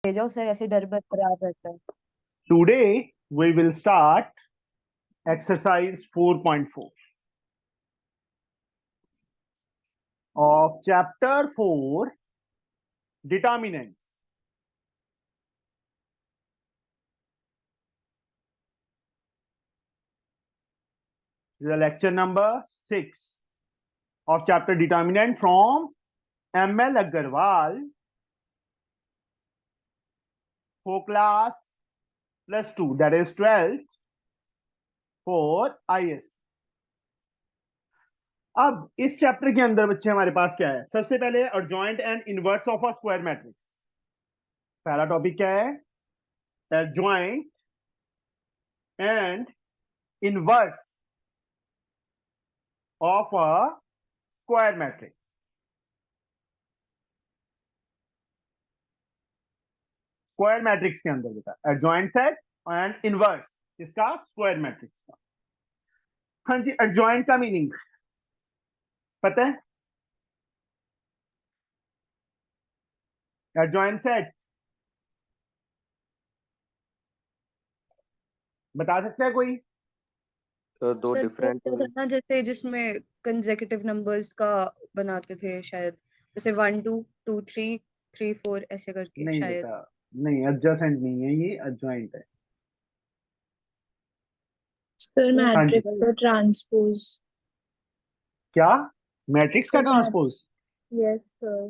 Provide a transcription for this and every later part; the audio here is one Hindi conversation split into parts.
भेजा सर, ऐसे डर बरकरार रहता है। Today we will start exercise 4.4 of chapter 4, determinants. This is lecture number 6 of chapter determinant from M.L. Agarwal for class +2, that is 12th for IS. अब इस चैप्टर के अंदर बच्चे हमारे पास क्या है? सबसे पहले adjoint and inverse of a square matrix. पहला टॉपिक क्या है? Adjoint and inverse of a square matrix. Square matrix के अंदर बेटा एडजॉइंट सेट एंड इनवर्स इसका स्क्वायर मैट्रिक्स का। हाँ जी, एडजॉइंट का मीनिंग पता है? एडजॉइंट सेट बता सकता है कोई? तो दो सर डिफरेंट वो था ना, जैसे जिसमें कंसेक्यूटिव नंबर्स का बनाते थे शायद, जैसे 1 2 2 3 3 4 ऐसे करके नहीं शायद। बेटा, नहीं, एडजेसेंट नहीं है, ये एडजॉइंट है। सर हाँ जी, मैट्रिक्स का ट्रांसपोज। क्या? मैट्रिक्स का ट्रांसपोज? यस सर,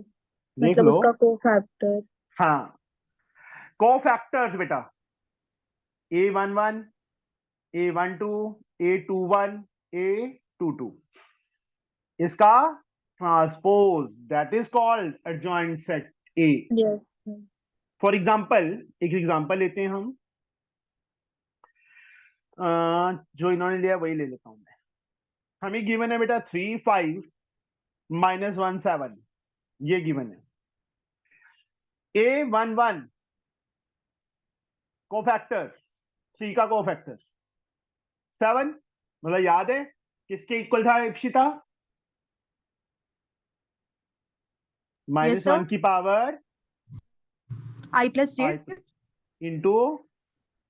देख मतलब लो। उसका कोफैक्टर। हाँ, कोफैक्टर्स बेटा A11 A12 A21 A22 इसका transpose that is called adjoint set A. Yes for example, एक एग्जाम्पल लेते हैं हम, जो इन्होंने लिया वही ले लेता हूं मैं। हमें गिवन है बेटा 3 5 -1 7, ये गिवन है। A11 कोफैक्टर 3 का कोफैक्टर 7, मतलब याद है किसके इक्वल था इप्सिता? -1 की पावर I + J इंटू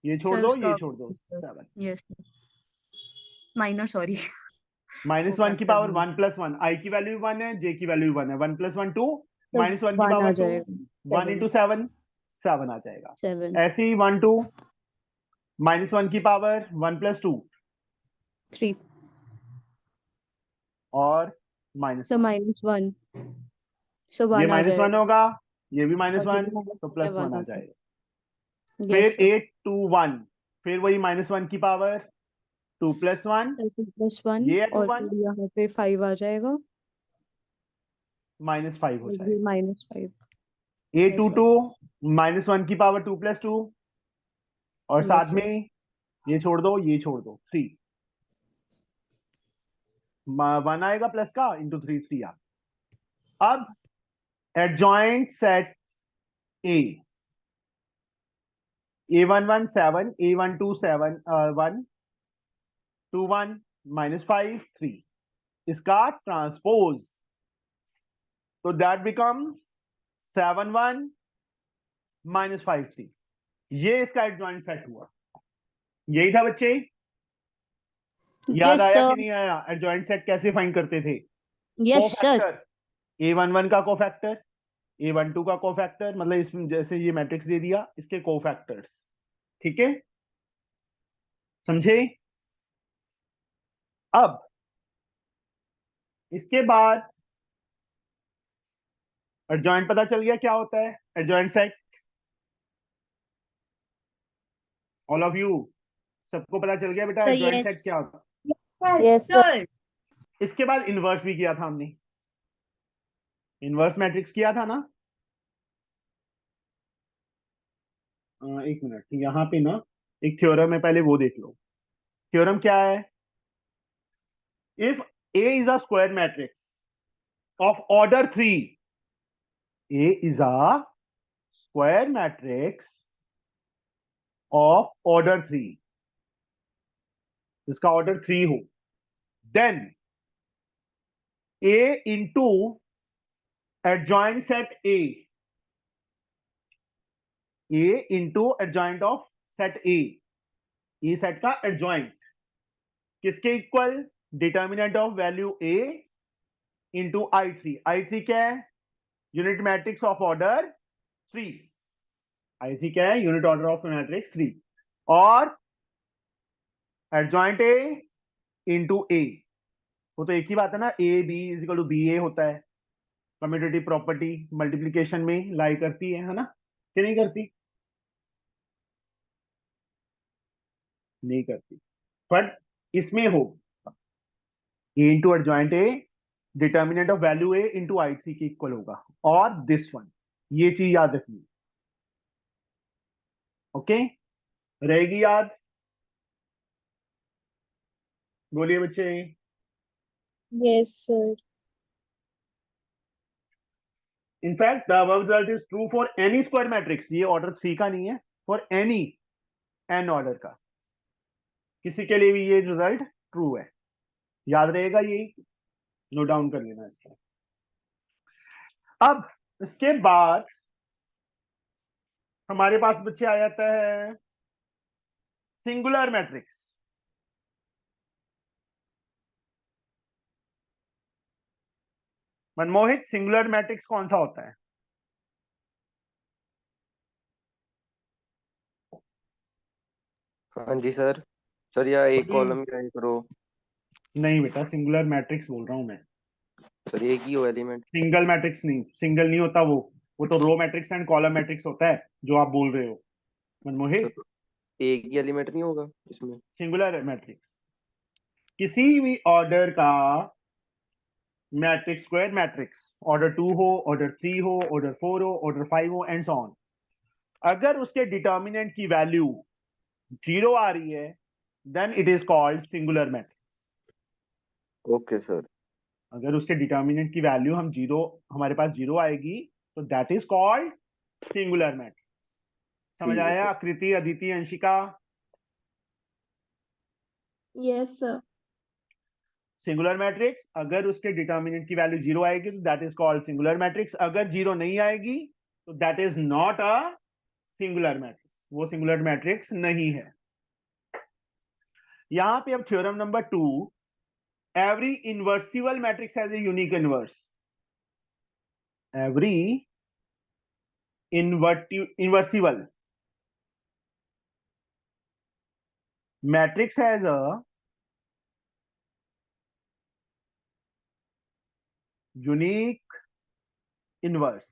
ये छोड़ सर दो, उसका ये छोड़ दो, 7 यस माइनर, सॉरी -1 की पावर 1 + 1, आई की वैल्यू 1 है, जे की वैल्यू 1 है, 1 + 1 2, -1 की 1 आ पावर 2, जाएगा 1 × 7 7 आ जाएगा। 7 ऐसे ही 1 2 -1 की पावर 1 + 2 3 और सो -1, -1 सो ये 1 आ -1 जाएगा होगा, ये भी और -1 तो +1 1 आ आ जाएगा। जाएगा। फिर यस सर, 8 2 1, फिर वही -1 की पावर 2 + 1, 2 + 1 ये है 2 और 1 फिर यहाँ पे 5 आ जाएगा -5 हो और ये जाएगा। -5। A22 -1 की पावर 2 + 2 और यस साथ सर, में ये छोड़ दो, ये छोड़ दो, 3 1 आएगा प्लस का, इंटू 3 3 आ। अब एडजॉइंट सेट ए, A11 7 A12 7 1 2 1 -5 3 इसका ट्रांसपोज, तो दैट बिकम 7 1 -5 3, ये इसका एडजॉइंट सेट हुआ। यही था बच्चे, याद यस आया कि सर, नहीं आया? एडजॉइंट सेट कैसे फाइंड करते थे? Yes sir. कोफैक्टर, A11 का कोफैक्टर, A12 का कोफैक्टर, मतलब इसमें जैसे ये मैट्रिक्स दे दिया, इसके कोफैक्टर्स। ठीक है, समझे? अब इसके बाद एडजॉइंट पता चल गया क्या होता है adjoint set. All of you, सबको पता चल गया बेटा सर, एडजॉइंट yes. सेट क्या होता है? Yes sir. इसके बाद इनवर्स भी किया था हमने, इनवर्स मैट्रिक्स किया था ना। एक मिनट, यहाँ पे ना एक थ्योरम है, पहले वो देख लो। थ्योरम क्या है? If A is a square matrix of order 3, A is a square matrix of order 3, इसका ऑर्डर 3 हो, then A into adjoint set A A into adjoint of set A set का एडजॉइंट किसके equal, determinant of value A into I3 क्या है, unit matrix of order 3, I3 क्या है, यूनिट ऑर्डर ऑफ मैट्रिक्स 3, और एडजॉइंट ए इंटू ए, वो तो एक ही बात है ना, a B is equal to b a होता है। कम्यूटेटिव प्रॉपर्टी मल्टीप्लीकेशन में लाई करती है ना, कि नहीं करती? नहीं करती, बट इसमें हो a into adjoint a determinant of value A into I3 के इक्वल होगा, और दिस वन, ये चीज याद रखनी। ओके, रहेगी याद? बोलिए बच्चे। Yes, sir. In fact the above result is true for N E square matrix, ये ऑर्डर 3 का नहीं है, फॉर एनी एन ऑर्डर का, किसी के लिए भी ये रिजल्ट ट्रू है, याद रहेगा ये, नोट डाउन कर लेना इसको। अब इसके बाद हमारे पास बच्चे आ जाता है singular matrix. Manmohit, singular matrix कौन सा होता है? हाँ जी सर। सर या एक बोलिए। कॉलम या एक रो। नहीं बेटा, सिंगुलर मैट्रिक्स बोल रहा हूं मैं, सर एक ही हो एलिमेंट। सिंगल मैट्रिक्स नहीं, सिंगल नहीं होता वो तो row matrix and column matrix होता है जो आप बोल रहे हो मनमोहित। तो एक ही एलिमेंट नहीं होगा इसमें? सिंगुलर मैट्रिक्स किसी भी ऑर्डर का मैट्रिक्स, स्क्वायर मैट्रिक्स, ऑर्डर 2 हो, ऑर्डर 3 हो, ऑर्डर 4 हो, ऑर्डर 5 हो, एंड सो ऑन, अगर उसके डिटर्मिनेंट की वैल्यू 0 आ रही है then it is called singular matrix. Okay sir. अगर उसके डिटर्मिनेंट की वैल्यू हम 0, हमारे पास 0 आएगी तो that is called singular matrix. समझ ठीक है आया sir. Aakriti, Aditi, Anshika? Yes, sir. Singular matrix अगर उसके डिटर्मिनेंट की वैल्यू 0 आएगी तो that is called singular matrix, अगर 0 नहीं आएगी तो that is not a singular matrix, वो सिंगुलर मैट्रिक्स नहीं है। यहां पे अब theorem number 2, every invertible matrix has a unique inverse. Every invertible matrix has a unique inverse.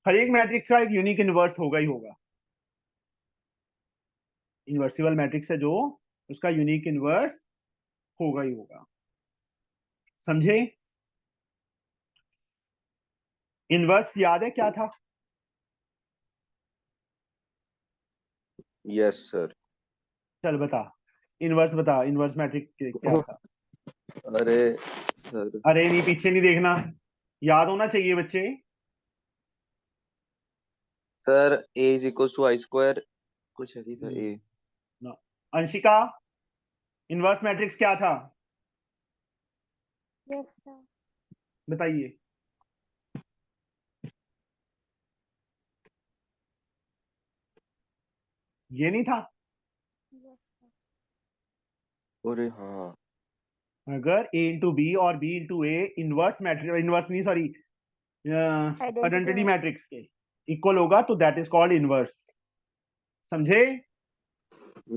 हर एक मैट्रिक्स का एक यूनिक इनवर्स होगा ही होगा। इनवर्सिबल मैट्रिक्स है जो, उसका यूनिक इनवर्स होगा ही होगा। समझे? इनवर्स याद है क्या था? Yes sir. चल बता, इनवर्स बता, इनवर्स मैट्रिक्स क्या था? अरे सर। अरे नहीं, पीछे नहीं देखना, याद होना चाहिए बच्चे। Sir A is equal to I square, कुछ ऐसी था A. No. Anshika, inverse matrix क्या था? Yes, sir. बताइए। ये नहीं था? Yes, sir. अरे हाँ। अगर a इंटू बी और b into A inverse matrix, inverse नहीं सॉरी, आइडेंटिटी मैट्रिक्स के इक्वल होगा तो दैट इज कॉल्ड इनवर्स। समझे?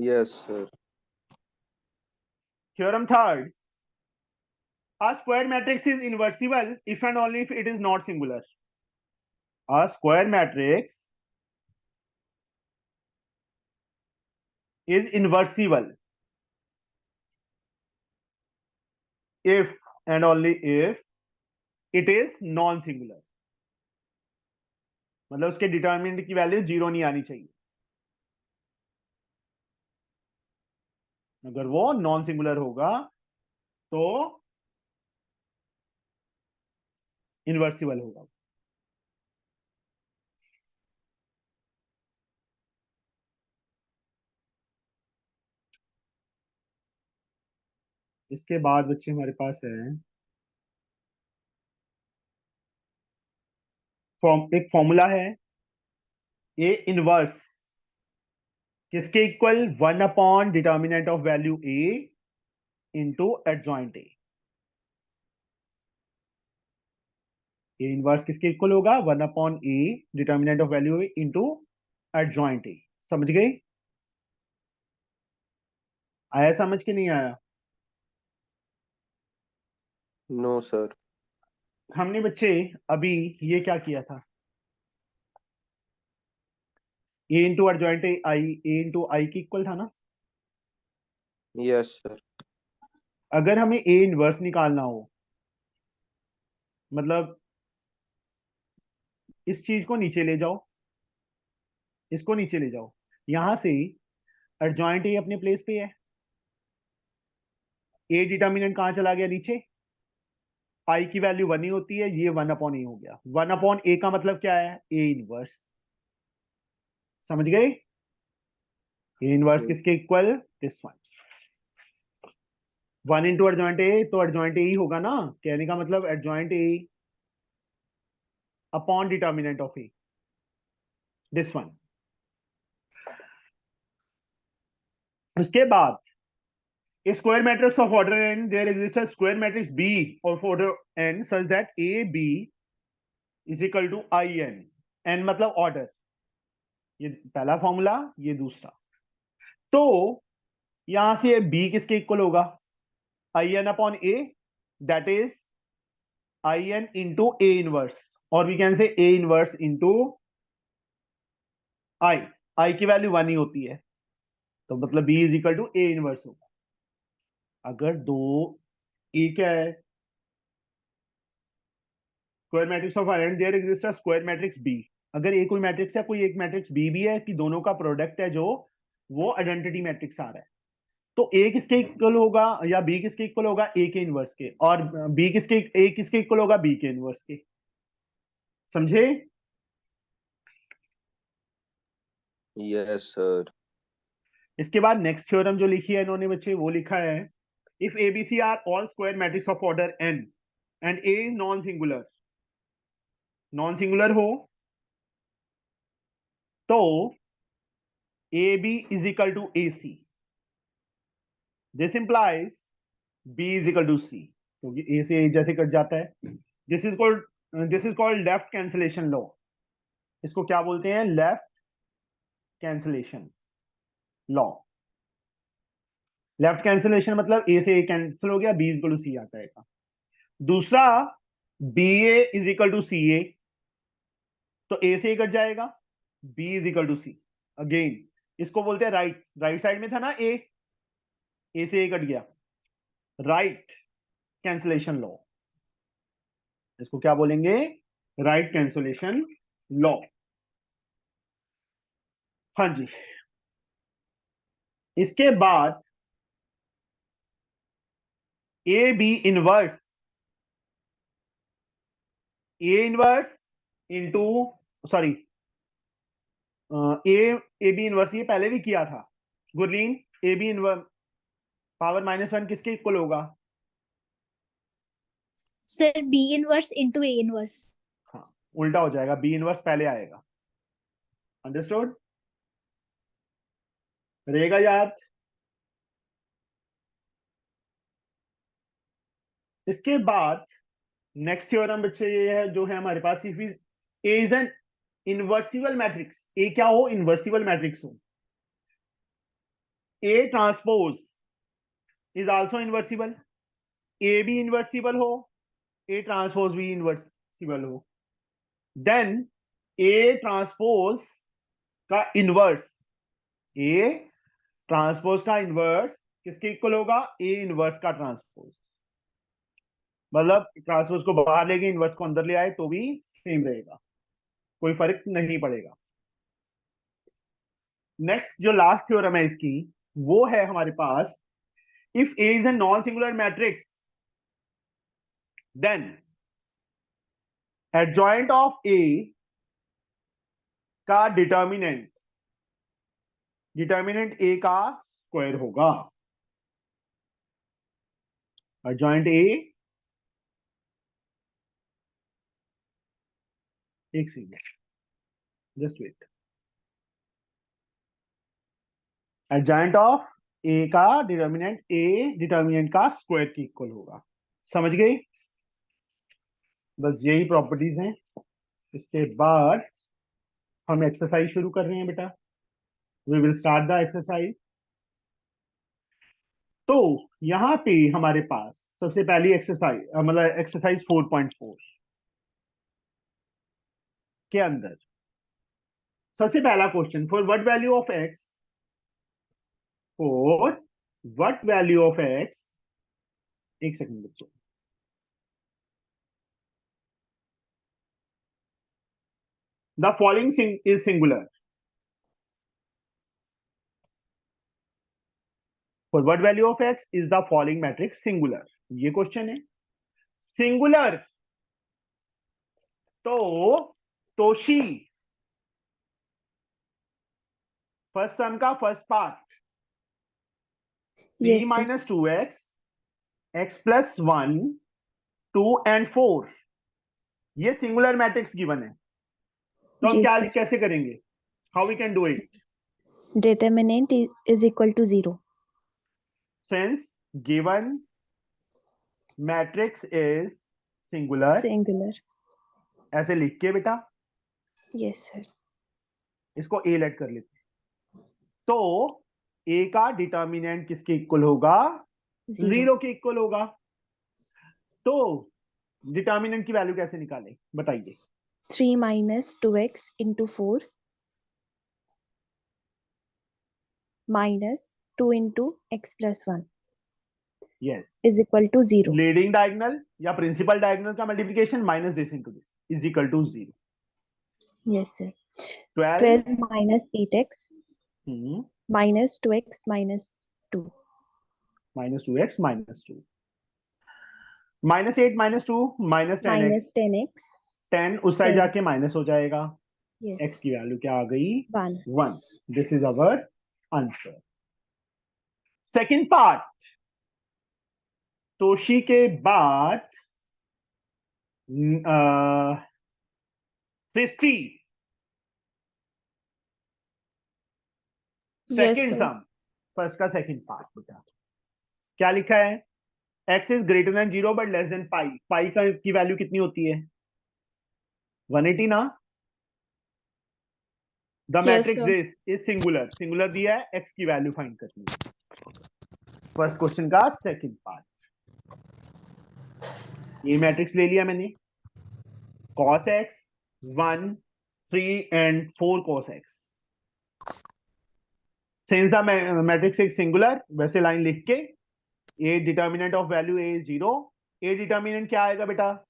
Yes sir. Theorem third, a square matrix is inversible if and only if it is not singular. A square matrix is inversible if and only if it is non singular, मतलब उसके डिटर्मिनेंट की वैल्यू 0 नहीं आनी चाहिए। अगर वो नॉन सिंगुलर होगा तो इनवर्सिबल होगा। इसके बाद बच्चे हमारे पास है एक फॉर्मूला है, ए इनवर्स किसके equal, 1 upon determinant of value A into adjoint A. A inverse किसके इक्वल होगा, 1 upon A determinant of value A into adjoint A. समझ गए? आया समझ के नहीं आया? No sir. हमने बच्चे अभी ये क्या किया था, A into adjoint A into I की इक्वल था ना। Yes sir. अगर हमें ए इनवर्स निकालना हो, मतलब इस चीज को नीचे ले जाओ, इसको नीचे ले जाओ, यहां से एडजॉइंट ए अपने प्लेस पे है, ए डिटर्मिनेंट कहां चला गया, नीचे। आई की वैल्यू 1 ही होती है, ये 1 अपॉन ए हो गया। 1 अपॉन ए का मतलब क्या है, ए इनवर्स। समझ गए? ए इनवर्स किसके equal, this one. 1 into adjoint A, तो एडजॉइंट ए ही होगा ना, कहने का मतलब adjoint A upon determinant of A, this one. उसके बाद square matrix of order n, there exist a square matrix B of order n such that A B is equal to I N. n मतलब ऑर्डर, ये पहला फॉर्मूला, ये दूसरा। तो यहां से b किसके इक्वल होगा, I n upon a, that is I n into A inverse, और we can say a inverse into I की वैल्यू 1 ही होती है, तो मतलब b is equal to A inverse होगा। अगर दो ए क्या है, square matrix of R and there exist a square matrix B. अगर ए कोई मैट्रिक्स है, कोई एक मैट्रिक्स बी भी है, कि दोनों का प्रोडक्ट है जो, वो आइडेंटिटी मैट्रिक्स आ रहा है, तो ए किसके इक्वल होगा, या बी किसके इक्वल होगा, ए के इनवर्स के, और ए किसके इक्वल होगा, बी के इनवर्स के। समझे? Yes sir. इसके बाद नेक्स्ट थ्योरम जो लिखी है इन्होंने बच्चे, वो लिखा है, if ABC are all square matrix of order n and a is non singular, non singular हो तो a B is equal to a c, this implies b is equal to c, क्योंकि ए से ए जैसे कट जाता है। This is called left cancellation law. इसको क्या बोलते हैं, left cancellation law. Left cancellation मतलब ए से ए कैंसिल हो गया, बी इज इक्वल टू सी आता है। दूसरा, B A is equal to C A, तो ए से ए कट जाएगा, B is equal to C. Again इसको बोलते हैं राइट साइड में था ना ए से ए कट गया, राइट कैंसिलेशन लॉ। इसको क्या बोलेंगे, राइट कैंसिलेशन लॉ। हाँ जी। इसके बाद A B inverse, A inverse into, sorry, A B inverse ये पहले भी किया था Gurleen. A B inverse power -1 किसके इक्वल होगा, सर बी इनवर्स इंटू ए इनवर्स। हाँ उल्टा हो जाएगा, बी इनवर्स पहले आएगा। अंडरस्टूड? रहेगा याद? इसके बाद नेक्स्ट थ्योरम बच्चे ये है जो है हमारे पास, if is A is an invertible matrix, A क्या हो, इनवर्सिबल मैट्रिक्स हो, A transpose is also invertible, A भी इनवर्सिबल हो, ए ट्रांसपोज भी इनवर्सिबल हो, देन ए ट्रांसपोज का इनवर्स, ए ट्रांसपोज का इनवर्स किसके इक्वल होगा, ए इनवर्स का ट्रांसपोज। मतलब ट्रांसपोज को बाहर लेके इनवर्स को अंदर ले आए तो भी सेम रहेगा, कोई फर्क नहीं पड़ेगा। नेक्स्ट जो लास्ट थ्योरम है इसकी, वो है हमारे पास, if A is a non singular matrix then adjoint of A का डिटर्मिनेंट ए का स्क्वायर होगा। एडजॉइंट ए एक second, just wait. Adjoint of A का डिटर्मिनेंट ए डिटर्मिनेंट का स्क्वायर के इक्वल होगा। समझ गए? बस यही प्रॉपर्टीज हैं। इसके बाद हम एक्सरसाइज शुरू कर रहे हैं बेटा। We will start the exercise. तो यहाँ पे हमारे पास सबसे पहली एक्सरसाइज मतलब एक्सरसाइज 4.4 के अंदर सबसे पहला question, for what value of x, for what value of x, एक सेकंड बच्चों, the following is singular. For what value of x is the following matrix singular, ये क्वेश्चन है। सिंगुलर तो तोशी फर्स्ट सम का first part Yes, 3 sir. minus 2x, x plus 1, 2 and 4, ये सिंगुलर मैट्रिक्स गिवन है। तो हम Yes, क्या sir. कैसे करेंगे? How we can do it? Determinant is equal to 0. Since given matrix is singular, Singular. ऐसे लिख के बेटा Yes, sir. इसको ए लेट कर लेते हैं। तो ए का डिटर्मिनेंट किसके इक्वल होगा? 0. 0 के इक्वल होगा। तो डिटर्मिनेंट की वैल्यू कैसे निकालें बताइए? 3 minus 2x into 4 minus 2 into x plus 1 yes, is equal to 0. Leading diagonal या प्रिंसिपल डायगोनल का multiplication minus this into this is equal to 0। Yes, sir. 12 12 minus 8x hmm, minus 2x minus 2. minus 2x minus 2, minus 8 minus 2 minus 10x, Minus 10x. 10 उस साइड 10. जाके माइनस हो जाएगा। Yes. x की वैल्यू क्या आ गई? 1. 1। This is our answer. Second part, Toshi के बाद Srishti, Yes, second sir. Sum, first का सेकंड पार्ट बेटा क्या लिखा है? x is greater than 0 but less than pi. Pi की वैल्यू कितनी होती है? 180 ना। The Yes, matrix sir. This is singular, singular दिया है, x की वैल्यू फाइंड करनी है। फर्स्ट क्वेश्चन का सेकंड पार्ट, ये मैट्रिक्स ले लिया मैंने, cos x 1 3 and 4 cos x। Since the matrix is singular, वैसे लाइन लिख के A determinant of value A 0, A determinant क्या आएगा बेटा?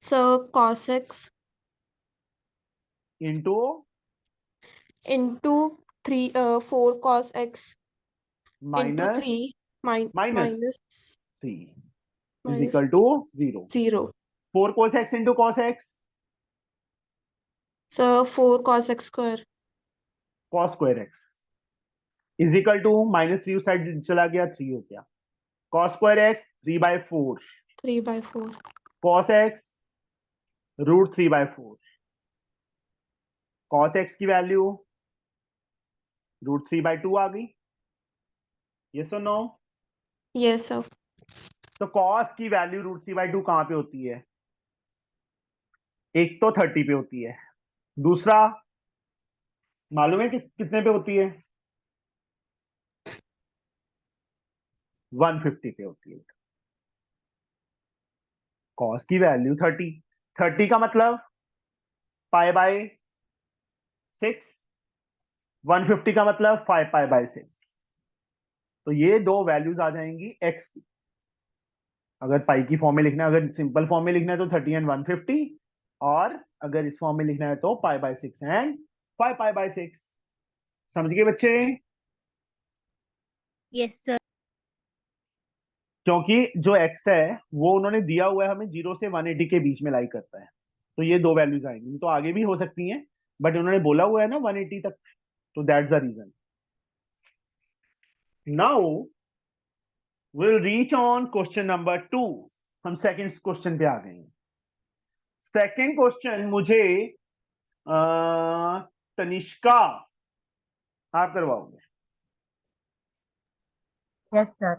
So cos x into into 4 cos x into minus 3 minus minus 3 is minus equal to 0। 0. 4 cos x into cos x, So 4 cos x square. cos square x is equal to -3 उस साइड चला गया, 3 हो गया। cos square x 3/4, 3/4. cos x √3/4, cos x की वैल्यू √3/2 आ गई। यस और नो? Yes, sir. तो cos की वैल्यू √3/2 कहां पे होती है? एक तो 30 पे होती है, दूसरा मालूम है कि कितने पे होती है? 150 पे होती है। cos की वैल्यू 30, 30 का मतलब π/6, 150 का मतलब 5π/6। तो ये दो वैल्यूज आ जाएंगी x की। अगर पाई की फॉर्म में लिखना है, अगर सिंपल फॉर्म में लिखना है तो 30 एंड 150, और अगर इस फॉर्म में लिखना है तो π/6 एंड 5π/6। समझ गए बच्चे? Yes, sir. क्योंकि जो x है वो उन्होंने दिया हुआ है हमें 0 से 180 के बीच में लाई करता है, तो ये दो वैल्यूज आएंगी। तो आगे भी हो सकती हैं बट उन्होंने बोला हुआ है ना 180 तक, तो that's the reason. Now will reach on question number 2। हम सेकंड क्वेश्चन पे आ गए हैं। सेकंड क्वेश्चन मुझे तनिष्का आप करवाओगे। Yes, sir.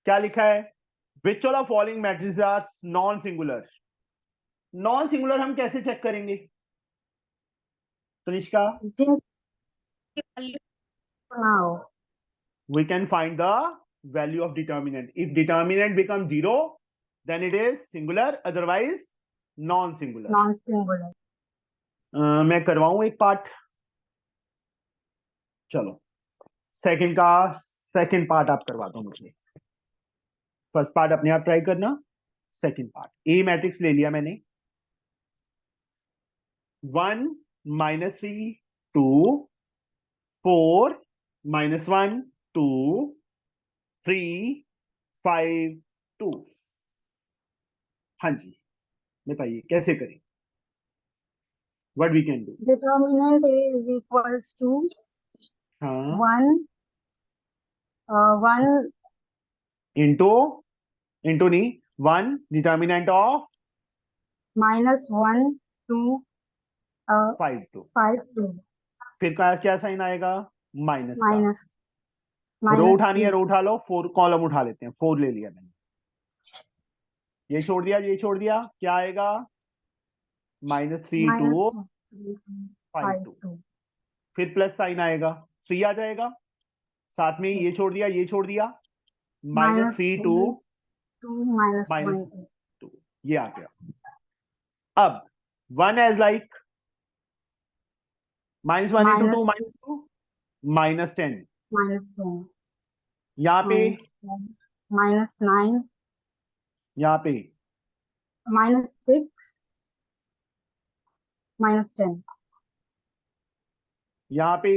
क्या लिखा है? Which of the following matrices are non singular. Non singular हम कैसे चेक करेंगे Tanishka? Now, We can find the value of determinant. If determinant becomes 0, then it is singular, otherwise non-singular. non-singular. मैं करवाऊं एक पार्ट? चलो सेकंड पार्ट आप करवा दो मुझे। फर्स्ट पार्ट अपने आप ट्राई करना, सेकंड पार्ट। ए मैट्रिक्स ले लिया मैंने, 1 -3 2 4 -1 2 3 5 2। हाँ जी बताइए कैसे करें? What we can do? Determinant A is equals to हाँ 1 इंटू नहीं, 1 डिटर्मिनेंट ऑफ -1 2 5 2। 5 2 फिर क्या साइन आएगा? माइनस का। minus रो minus उठानी है, 3 रो उठा लो। 4 कॉलम उठा लेते हैं, 4 ले लिया मैंने, ये छोड़ दिया, ये छोड़ दिया, क्या आएगा? -3 minus 2 5 5 2। 2 फिर प्लस साइन आएगा, 3 आ जाएगा, साथ में ये छोड़ दिया, ये छोड़ दिया, -3 2 2 minus minus 1 2, ये आ गया। अब 1 एज लाइक -1 into 2 -2 -10। -10 यहाँ पे -9 यहाँ पे -6 -10 यहाँ पे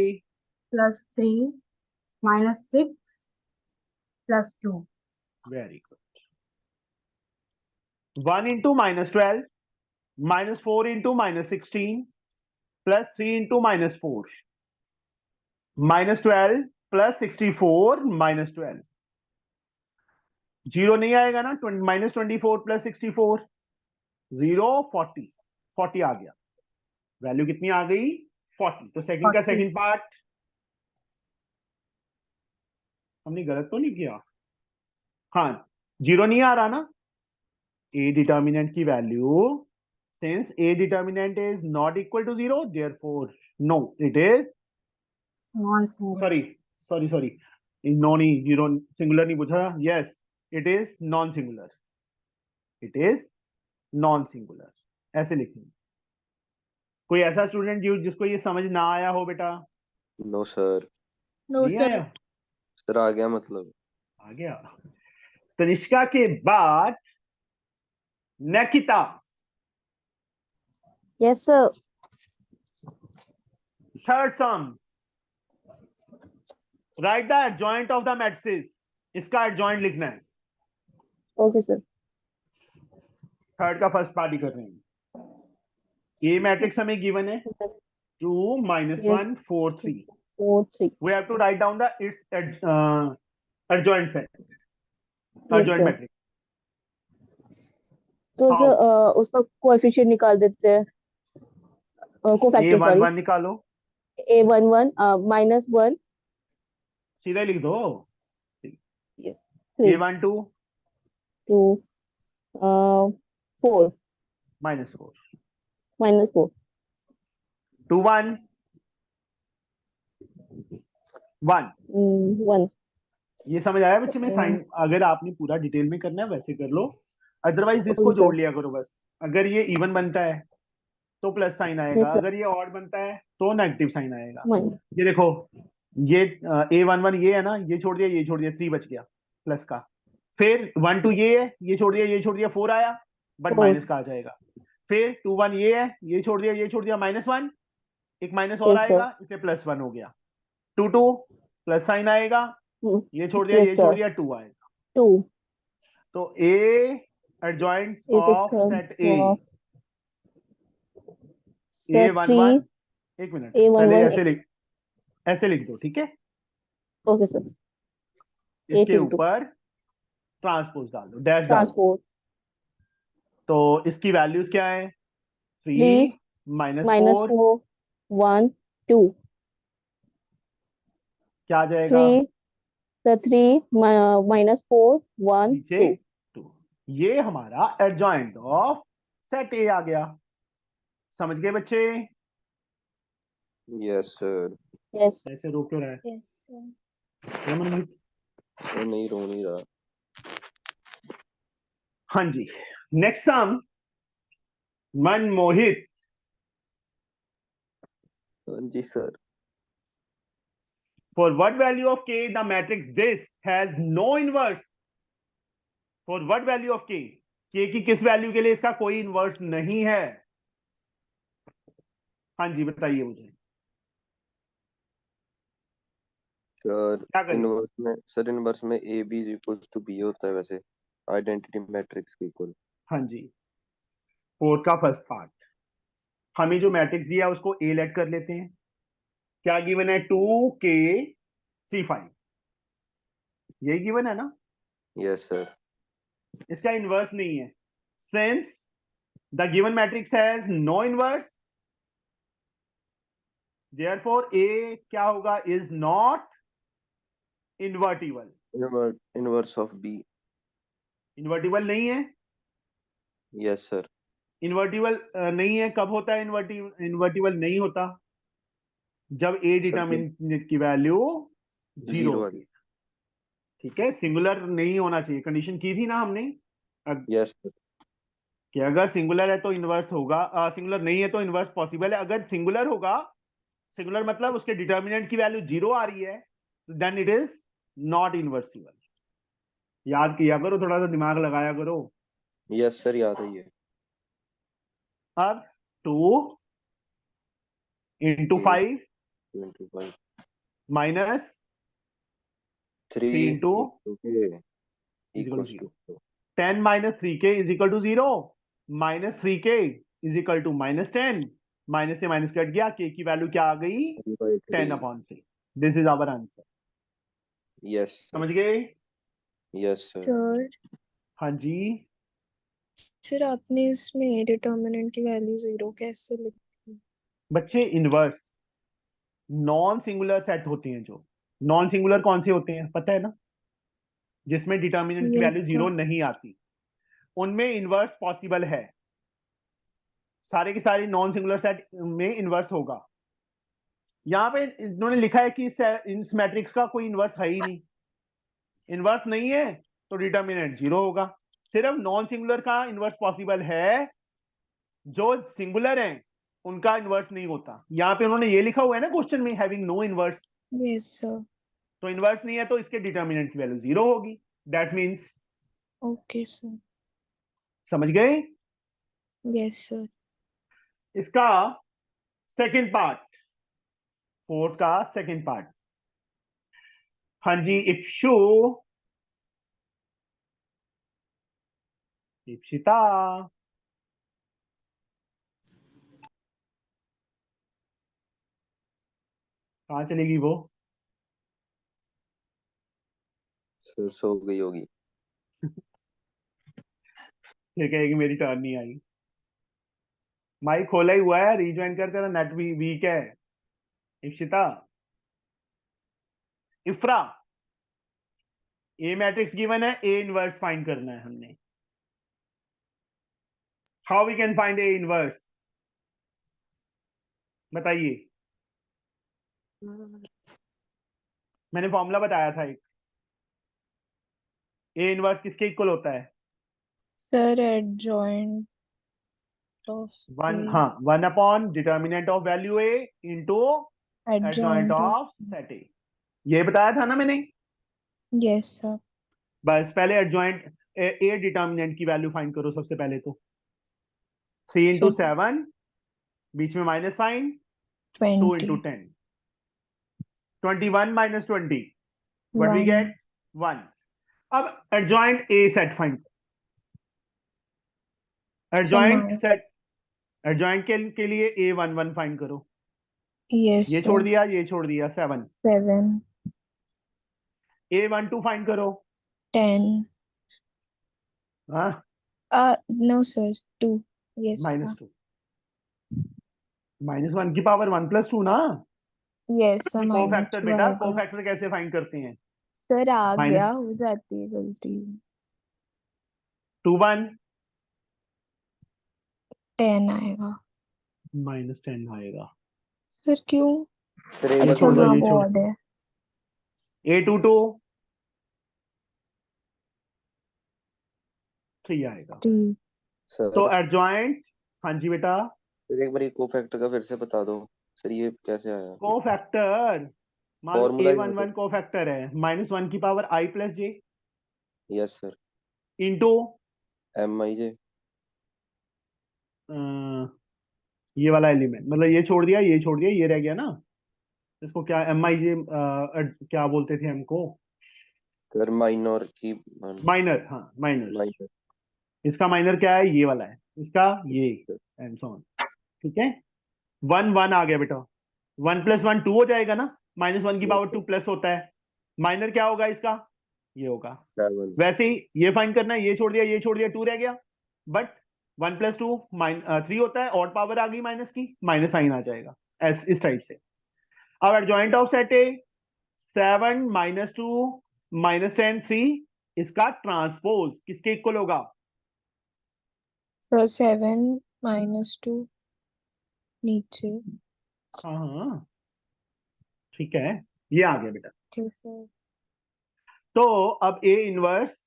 +3 -6 +2 very good. 1 into -12 -4 into -16 +3 into -4 -12 +64 -12। 0 नहीं आएगा ना, -24 +64 0 40 40 आ गया। वैल्यू कितनी आ गई? 40। तो सेकंड का 40। सेकंड पार्ट हमने गलत तो नहीं किया? हाँ 0 नहीं आ रहा ना। ए डिटर्मिनेंट की value, since a determinant is not equal to 0, therefore no, it is non-singular sorry no नहीं, 0 सिंगुलर नहीं पूछा। yes, it is non singular, it is non singular। ऐसे लिखेंगे। कोई ऐसा स्टूडेंट जिसको ये समझ ना आया हो बेटा? No sir. No, नहीं sir. आया? सर आ गया मतलब। आ गया। तनिष्का के बाद Nakita. Yes, sir. Third sum, write the adjoint of the matrices. इसका एडजॉइंट लिखना है। Okay, sir. थर्ड का फर्स्ट पार्ट ही कर रहे हैं। ए मैट्रिक्स हमें गिवन है 2 -1 4 3। 4 3. we have to write down the its adjoint set, Yes, adjoint sir. matrix। तो How? सर उसका कोएफिशिएंट निकाल देते हैं। Cofactor sorry. A11 निकालो, A11 -1 सीधा लिख दो। 3 A12 2 4 -4 -4 21 1। 1 ये समझ आया बच्चे में? साइन अगर आपने पूरा डिटेल में करना है वैसे कर लो, अदरवाइज इसको Okay, sir. जोड़ लिया करो बस। अगर ये इवन बनता है तो प्लस साइन आएगा, Yes, sir. अगर ये ऑड बनता है तो नेगेटिव साइन आएगा। 1 ये देखो, ये A11 ये है ना, ये छोड़ दिया, ये छोड़ दिया, 3 बच गया प्लस का। फिर 1 2 ये है, ये छोड़ दिया, ये छोड़ दिया, 4 आया, बट 4 माइनस का आ जाएगा। फिर 2 1 ये है, ये छोड़ दिया, ये छोड़ दिया, -1, एक माइनस और Yes, sir. आएगा, इसलिए +1 हो गया। 2 2 प्लस साइन आएगा, ये छोड़ दिया, Yes, ये छोड़ sir. दिया, 2 आएगा। 2 तो A adjoint is of equal set A, of set A11 3 एक मिनट A11 पहले ऐसे लिख दो, ठीक है? Okay, sir. इसके 8 into ऊपर ट्रांसपोज डाल दो, डैश डाल दो। transpose तो इसकी वैल्यूज क्या है? 3 3 माइनस minus 4 4 1 2 क्या आ जाएगा? 3 the 3 minus 4 1 नीचे 2 2। ये हमारा एडजॉइंट ऑफ सेट ए आ गया। समझ गए बच्चे? Yes sir. yes ऐसे रोक क्यों रहा है? Yes, sir. रमन भाई? वो नहीं रो नहीं रहा। हाँ जी, नेक्स्ट सम। मनमोहित, हाँ जी sir. for what value of k the matrix this has no inverse? For what value of k? k की किस वैल्यू के लिए इसका कोई इनवर्स नहीं है? हाँ जी बताइए मुझे, सर क्या करें? इनवर्स में A B is equals to B होता है वैसे, आइडेंटिटी मैट्रिक्स के इक्वल। हाँ जी, फोर्थ का फर्स्ट पार्ट। हमें जो मैट्रिक्स दिया उसको ए लेट कर लेते हैं। क्या गिवन है? 2k 3 5, यही गिवन है ना? Yes sir. इसका इनवर्स नहीं है। Since the given matrix has no inverse, therefore A क्या होगा? Is not invertible. Inverse of B. Invertible नहीं है। Yes sir. इन्वर्टिबल नहीं है। कब होता है इन्वर्टिबल नहीं होता? जब ए डिटर्मिनेंट की वैल्यू 0 जीरो होती है। ठीक है, सिंगुलर नहीं होना चाहिए। कंडीशन की थी ना हमने यस सर। कि अगर सिंगुलर है तो इनवर्स होगा, सिंगुलर नहीं है तो इनवर्स पॉसिबल है। अगर सिंगुलर होगा, सिंगुलर मतलब उसके डिटर्मिनेंट की वैल्यू 0 आ रही है, देन इट इज नॉट इनवर्सिबल। याद किया करो, थोड़ा सा दिमाग लगाया करो। यस सर याद है ये। अब 2 into 5 25 minus 3 3 into okay is equal to equals 0. To 10 minus 3k is equal to 0. Minus 3k is equal to minus 10. Minus से माइनस कट गया, k की वैल्यू क्या आ गई? 10/3. This is our answer. Yes समझ गए? Yes sir. सर हाँ जी, सर आपने इसमें डिटर्मिनेंट की वैल्यू 0 कैसे लिखी? बच्चे इनवर्स नॉन सिंगुलर सेट होते हैं। जो नॉन सिंगुलर कौन से होते हैं पता है ना? जिसमें डिटर्मिनेंट की Yes, वैल्यू 0 sir. नहीं आती, उनमें इनवर्स पॉसिबल है। सारे के सारे नॉन सिंगुलर सेट में इनवर्स होगा। यहाँ पे इन्होंने लिखा है कि इस मैट्रिक्स का कोई इनवर्स है ही नहीं। इनवर्स नहीं है तो डिटर्मिनेंट 0 होगा। सिर्फ नॉन सिंगुलर का इनवर्स पॉसिबल है, जो सिंगुलर हैं उनका इनवर्स नहीं होता। यहाँ पे उन्होंने ये लिखा हुआ है ना क्वेश्चन में, having no inverse. Yes, sir. तो इनवर्स नहीं है तो इसके डिटर्मिनेंट की वैल्यू 0 होगी। That means, Okay, sir. समझ गए? Yes, sir. इसका सेकंड पार्ट, फोर्थ का सेकंड पार्ट। हाँ जी, इप्सिता, कहाँ चलेगी वो? सर सो गई होगी। फिर कहेगी मेरी टर्न नहीं आई। माइक खोला ही हुआ है, रीज्वाइन कर, तेरा नेट भी वीक है। Ipsita, Ifra, A matrix given है, ए इनवर्स फाइंड करना है हमने। How we can find A inverse? बताइए। मैंने फॉर्मूला बताया था एक। ए इनवर्स किसके इक्वल होता है? Sir, adjoint of A. 1 determinant of value A into adjoint Adjoint of of set ए। ये बताया था ना मैंने? Yes, sir. बस पहले एडजॉइंट ए डिटर्मिनेंट की वैल्यू फाइंड करो सबसे पहले। तो 3 into So 7, बीच में minus sign, 2 into 20. 10, 21 minus 20, what we 1. get? 1. अब adjoint A set find, adjoint Samaya. Set, adjoint के लिए A11 फाइंड करो। Yes, ये sir. छोड़ दिया, ये छोड़ दिया, 7। 7. A12 फाइंड करो। 10. हाँ, No, sir. 2. Yes, sir. -2 -1 की पावर 1 + 2 ना। Yes, sir. कोफैक्टर -2 बेटा, आएगा। कोफैक्टर कैसे फाइंड करते हैं? सर आ माइनस गया, हो जाती है गलती। 2 1 10 आएगा। -10 आएगा। सर क्यों? सर एक बार अच्छा छोड़ दो, हाँ ये वो छोड़। odd है। A2 2 3 आएगा। 3। तो सर एडजॉइंट, हाँ जी बेटा, सर एक बार ये कोफैक्टर का फिर से बता दो सर, ये कैसे आया? कोफैक्टर मान लो फॉर्मूला ही A11 कोफैक्टर है, -1 की power I + J yes sir, into MIJ। ये वाला एलिमेंट, मतलब ये छोड़ दिया, ये छोड़ दिया, ये रह गया ना। इसको क्या MIJ क्या बोलते थे हमको? सर माइनर की माइनर, हाँ माइनर। माइनर। इसका माइनर क्या है? ये वाला है, इसका ये, एंड सो ऑन। ठीक है, 1 1 आ गया बेटा। 1 + 1 2 हो जाएगा ना, -1 की पावर 2 प्लस होता है। माइनर क्या होगा इसका? ये होगा। 7 वैसे ही ये फाइंड करना है, ये छोड़ दिया, ये छोड़ दिया, 2 रह गया। बट 1 + 2 3 होता है, ऑड पावर आ गई माइनस की, माइनस साइन आ जाएगा इस टाइप से। अब एडजॉइंट ऑफ सेट ए 7 -2 -10 3, इसका ट्रांसपोज किसके इक्वल होगा? सर 7 -2 नीचे। हाँ हाँ ठीक है, ये आ गया बेटा। ठीक सर। तो अब A इनवर्स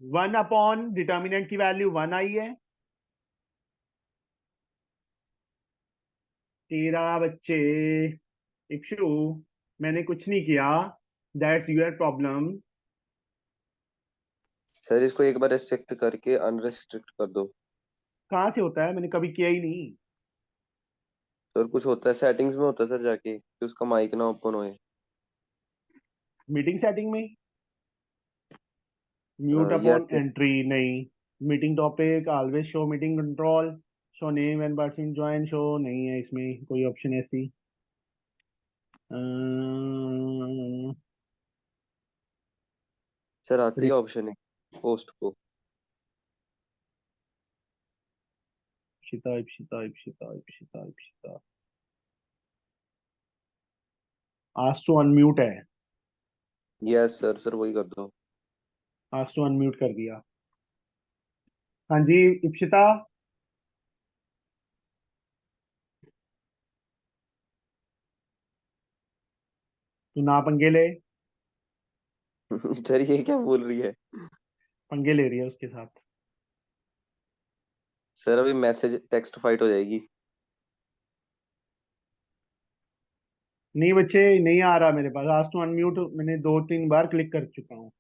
1 अपॉन डिटर्मिनेंट की वैल्यू 1 आई है। तेरा बच्चे इक्षु, मैंने कुछ नहीं किया, दैट्स योर प्रॉब्लम। सर इसको एक बार रिस्ट्रिक्ट करके अनरिस्ट्रिक्ट कर दो। कहाँ से होता है? मैंने कभी किया ही नहीं। सर कुछ होता है सेटिंग्स में होता है सर, जाके कि उसका माइक ना ओपन होए। मीटिंग सेटिंग में म्यूट अपॉन यस एंट्री नहीं, meeting topic always show meeting control, show name and person join, show नहीं है इसमें कोई ऑप्शन ऐसी। सर आती है ऑप्शन है पोस्ट को। Ipsita Ipsita Ipsita Ipsita Ipsita ask to unmute है। यस सर, सर वही कर दो। आस्क टू अनम्यूट कर दिया। हाँ जी इप्सिता, तू ना पंगे ले। सर ये क्या बोल रही है? पंगे ले रही है उसके साथ। सर अभी मैसेज टेक्स्ट फाइट हो जाएगी। नहीं बच्चे, नहीं आ रहा मेरे पास आस्क टू अनम्यूट, मैंने 2-3 बार क्लिक कर चुका हूँ।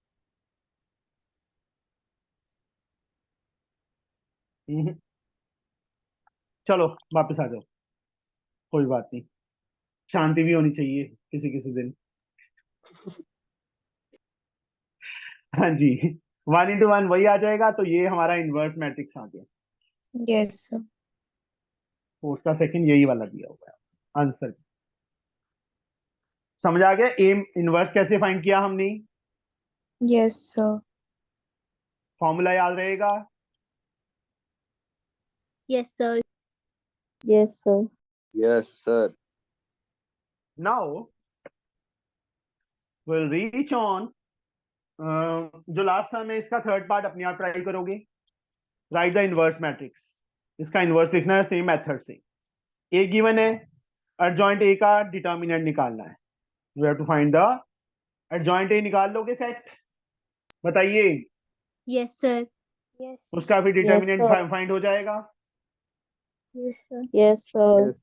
हम्म, चलो वापस आ जाओ, कोई बात नहीं, शांति भी होनी चाहिए किसी किसी दिन। हाँ जी, 1 × 1 वही आ जाएगा, तो ये हमारा इनवर्स मैट्रिक्स आ गया। Yes sir. तो उसका सेकंड यही वाला दिया हुआ है आंसर। समझ आ गया एम इनवर्स कैसे फाइंड किया हमने? Yes sir. फॉर्मूला याद रहेगा? Yes, sir. Yes, sir. Yes sir. Now will reach on, जो लास्ट टाइम है इसका थर्ड पार्ट अपने आप ट्राई करोगे। राइट द इनवर्स मैट्रिक्स, इसका इनवर्स लिखना है सेम मेथड से। ए गिवन है, एडजॉइंट ए का डिटर्मिनेंट निकालना है। You have to find the adjoint A. निकाल लोगे सेट? बताइए, Yes, sir. यस। उसका फिर Yes, डिटर्मिनेंट sir. फाइंड हो जाएगा। Yes sir. Yes, sir.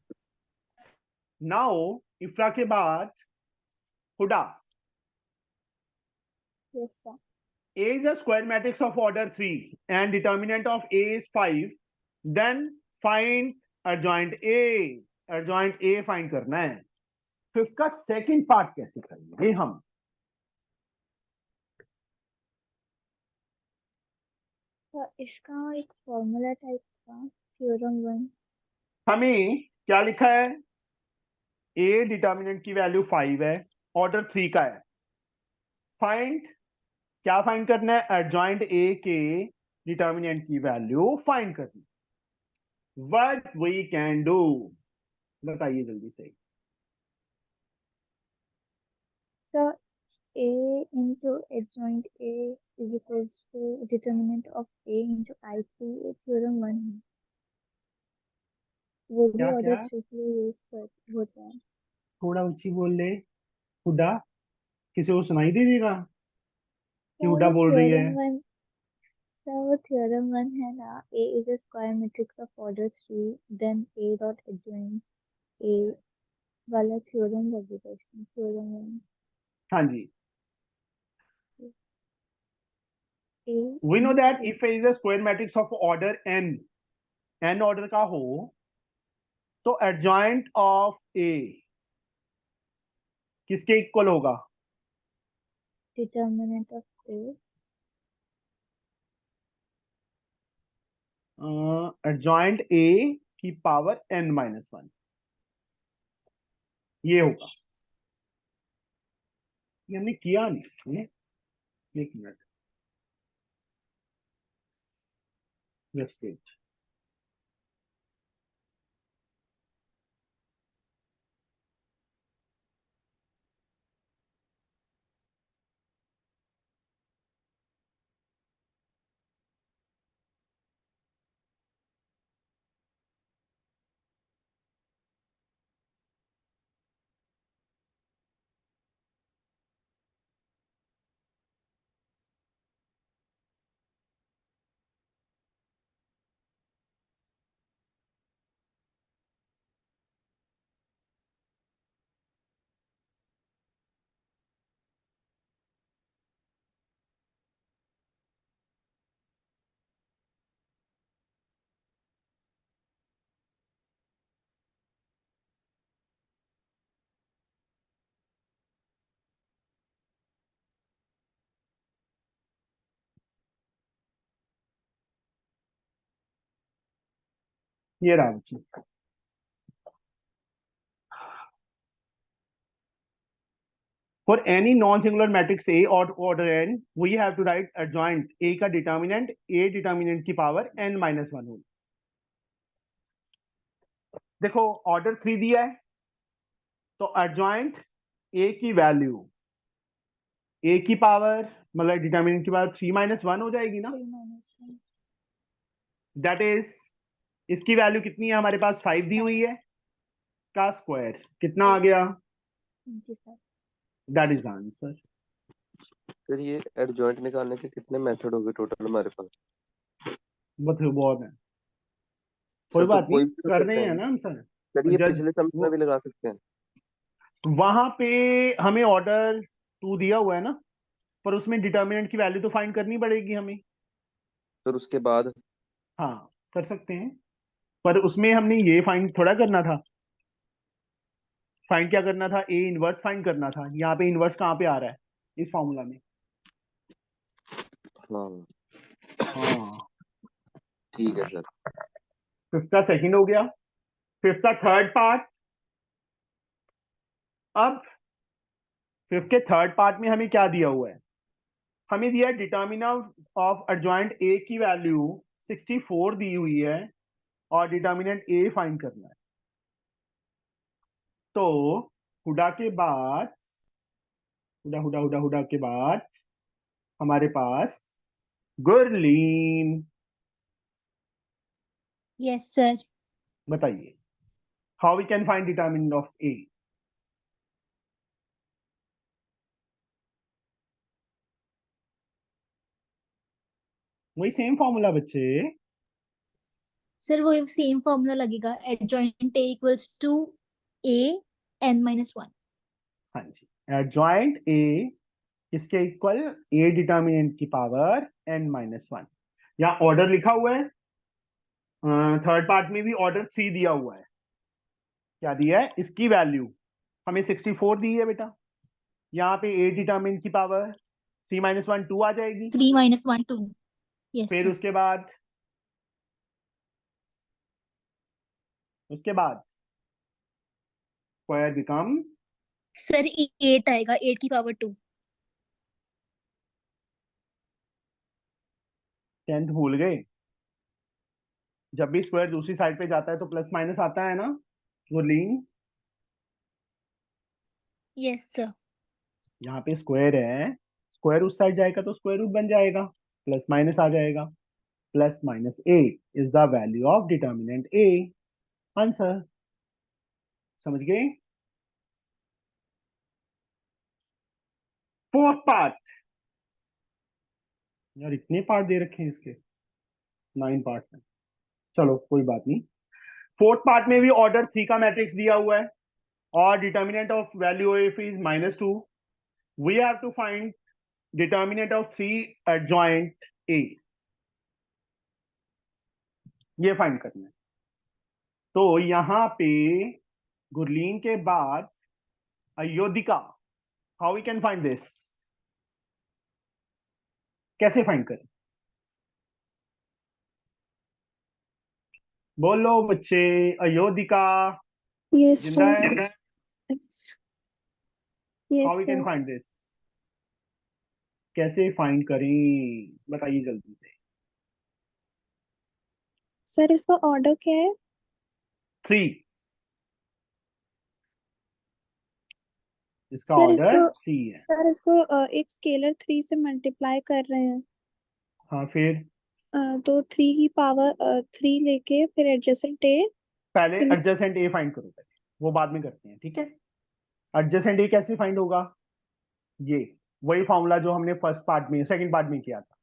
Now Ifra के बाद Huda. Yes sir. A is a square matrix of order 3 and determinant of A is 5, then find adjoint A। adjoint A find करना है। फिफ्थ का सेकंड पार्ट कैसे करेंगे हम? इसका एक फॉर्मूला टाइप का थ्योरम 1। हमें क्या लिखा है? A डिटर्मिनेंट की वैल्यू 5 है, ऑर्डर 3 का है। फाइंड, क्या फाइंड करना है? एडजॉइंट A के डिटर्मिनेंट की वैल्यू फाइंड करनी। व्हाट वी कैन डू, बताइए जल्दी से। So A into adjoint A is equals to determinant of A into I3, theorem 1 है। वो भी क्या ऑर्डर क्या 3 के लिए यूज कर होता है। थोड़ा ऊंची बोल ले हुडा, किसी को सुनाई दे देगा कि हुडा वो बोल रही है। थ्योरम 1, वो थ्योरम 1 है ना, A is a square matrix of order 3, then A dot adjoint A वाला थ्योरम लगेगा इसमें, थ्योरम 1। हाँ जी, A we know into that if A is a square matrix of order n order का हो तो एडजॉइंट ऑफ A किसके इक्वल होगा? determinant of A adjoint A की पावर n-1, ये होगा। ये हमने किया नहीं, एक मिनट, जस्ट वेट। ये रहा बच्चे। For any non-singular matrix A or order n, we have to write adjoint A का determinant A determinant की power n-1 होगी। देखो ऑर्डर 3 दिया है तो एडजॉइंट A की वैल्यू A की पावर मतलब डिटर्मिनेंट की पावर 3-1 हो जाएगी ना। 3 - 1 दैट इज इसकी वैल्यू कितनी है हमारे पास? 5 दी हुई है, का स्क्वायर कितना आ गया? 25। That is answer. फिर ये एडजॉइंट निकालने के कितने मेथड हो गए टोटल हमारे पास? बहुत है, कोई सर तो बात कोई नहीं, भी तो कर सकते रहे हैं हैं ना हम सर। सर, ये जज पिछले समय में भी लगा सकते हैं। वहां पे हमें ऑर्डर 2 दिया हुआ है ना, पर उसमें डिटर्मिनेंट की वैल्यू तो फाइंड करनी पड़ेगी हमें। फिर उसके बाद हाँ कर सकते हैं, पर उसमें हमने ये फाइंड थोड़ा करना था। फाइंड क्या करना था? ए इनवर्स फाइंड करना था। यहाँ पे इनवर्स कहाँ पे आ रहा है इस फॉर्मूला में? हाँ हाँ, ठीक है सर। फिफ्थ का सेकंड हो गया, फिफ्थ का थर्ड पार्ट। अब फिफ्थ के थर्ड पार्ट में हमें क्या दिया हुआ है? हमें दिया है डिटर्मिनेंट ऑफ एडजॉइंट ए की वैल्यू 64 दी हुई है और डिटर्मिनेंट ए फाइंड करना है। तो हुडा के बाद हुडा हुडा हुडा हुडा के बाद हमारे पास गुरलीन, यस सर। बताइए how we can find determinant of A. वही सेम फॉर्मूला बच्चे। सर वो सेम फॉर्मूला लगेगा, adjoint A equals to A n-1। हाँ जी, एडजॉइंट ए किसके इक्वल? ए डिटर्मिनेंट की पावर n-1। यहाँ ऑर्डर लिखा हुआ है, थर्ड पार्ट में भी ऑर्डर 3 दिया हुआ है। क्या दिया है? इसकी वैल्यू हमें 64 दी है बेटा। यहाँ पे ए डिटर्मिनेंट की पावर 3-1 2 आ जाएगी। 3 - 1 2। यस फिर सर। उसके बाद स्क्वायर बिकम सर 8 आएगा, 8 की पावर 2। 10th भूल गए? जब भी स्क्वायर दूसरी साइड पे जाता है तो प्लस माइनस आता है ना गुरलीन? Yes sir. यहाँ पे स्क्वायर है, स्क्वायर उस साइड जाएगा तो स्क्वायर रूट बन जाएगा, प्लस माइनस आ जाएगा। Plus minus A is the value of determinant A. Answer समझ गए? फोर्थ पार्ट, यार इतने पार्ट दे रखे हैं इसके, 9 पार्ट में। चलो कोई बात नहीं। फोर्थ पार्ट में भी ऑर्डर 3 का मैट्रिक्स दिया हुआ है और determinant of value of is -2। We have to find determinant of 3 adjoint A, ये फाइंड करना है। तो यहां पे गुरलीन के बाद Ayodhika, how we can find this? कैसे फाइंड करें? बोलो बच्चे। अयोधिका Yes, जिंदा sir. है? Yes, yes, how we can sir. Find this? कैसे फाइंड करें बताइए जल्दी से। सर इसका ऑर्डर क्या है? 3, इसका सर ऑर्डर इसको 3 है। सर इसको एक स्केलर 3 से मल्टीप्लाई कर रहे हैं। हाँ फिर तो 3 की पावर 3 लेके फिर एडजेसेंट ए। पहले एडजेसेंट ए फाइंड करो, पहले वो बाद में करते हैं, ठीक है? एडजेसेंट ए कैसे फाइंड होगा? ये वही फॉर्मूला जो हमने फर्स्ट पार्ट में, सेकंड पार्ट में किया था।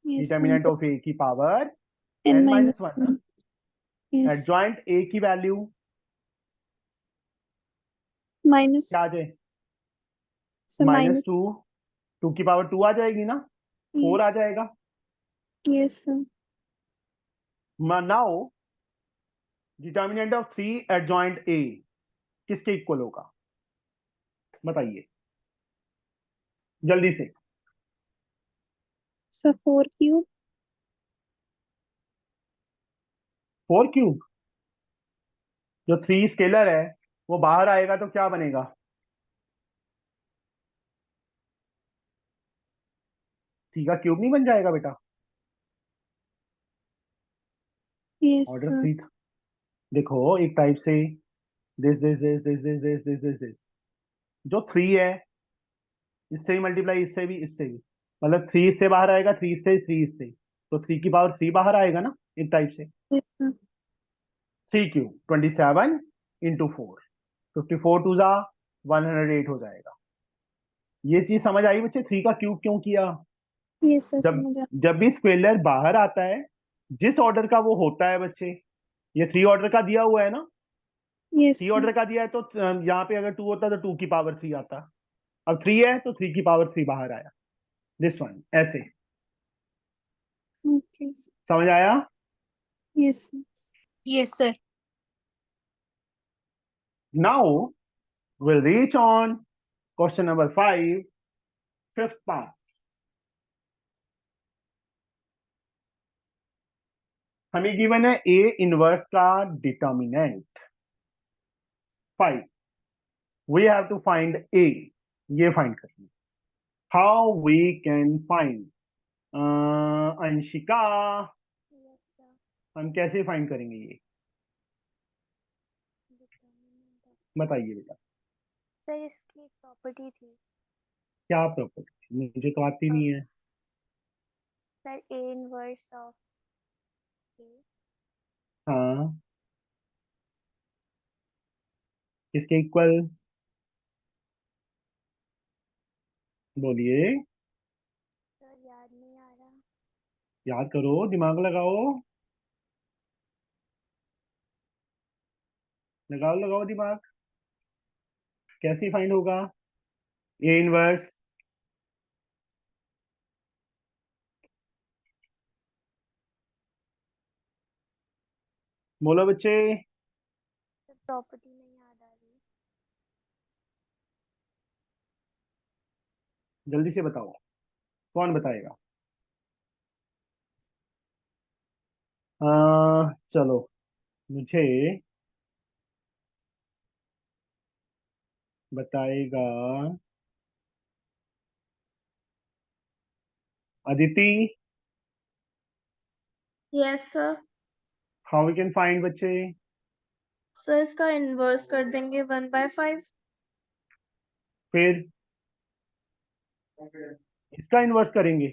Yes, डिटर्मिनेंट ऑफ ए की power n n minus -1, 1. Yes, adjoint A की वैल्यू minus क्या आ जाए? so minus. -2, 2 की पावर 2 आ जाएगी ना, 4 आ Yes, जाएगा। yes, sir. Now determinant of 3 adjoint A किसके इक्वल होगा बताइए जल्दी से। So 4 cube. 4 क्यूब, जो 3 स्केलर है वो बाहर आएगा तो क्या बनेगा? थ्री का क्यूब नहीं बन जाएगा बेटा? Yes, order sir. 3 था। देखो एक टाइप से दिस जो 3 है, इससे ही मल्टीप्लाई, इससे भी, इससे भी, मतलब 3 इससे बाहर आएगा, 3 इससे, 3 इससे, तो 3 की पावर 3 बाहर आएगा ना एक टाइप से। Yes, sir. 3 क्यूब 27 इंटू 4, 54 टू जा 108 हो जाएगा। ये चीज समझ आई बच्चे? 3 का क्यूब क्यों किया? Yes, sir. जब समझा. जब भी स्केलर बाहर आता है, जिस ऑर्डर का वो होता है बच्चे, ये 3 ऑर्डर का दिया हुआ है ना, Yes, 3 sir. ऑर्डर का दिया है तो यहाँ पे अगर 2 होता तो 2 की पावर 3 आता। अब 3 है तो 3 की पावर 3 बाहर आया, दिस वन ऐसे। Okay, sir. समझ आया? Yes, sir. Yes sir. Now we'll reach on question number 5, fifth part. हमें गिवन है A इनवर्स का determinant 5, we have to find A, ये फाइंड करना है। How we can find? Anshika, yes sir. हम कैसे फाइंड करेंगे ये बताइए बेटा। सर इसकी एक प्रॉपर्टी थी क्या प्रॉपर्टी? मुझे तो आती नहीं है। सर, ए इनवर्स ऑफ ए। हाँ, किसके इक्वल? बोलिए, सर याद नहीं आ रहा। याद करो, दिमाग लगाओ, लगाओ लगाओ दिमाग। कैसे फाइंड होगा ए इनवर्स? बोलो बच्चे, सर प्रॉपर्टी नहीं याद आ रही। जल्दी से बताओ, कौन बताएगा? चलो, मुझे बताएगा Aditi. Yes sir. How we can find बच्चे? सर इसका इन्वर्स कर देंगे 1/5। फिर इसका इन्वर्स करेंगे।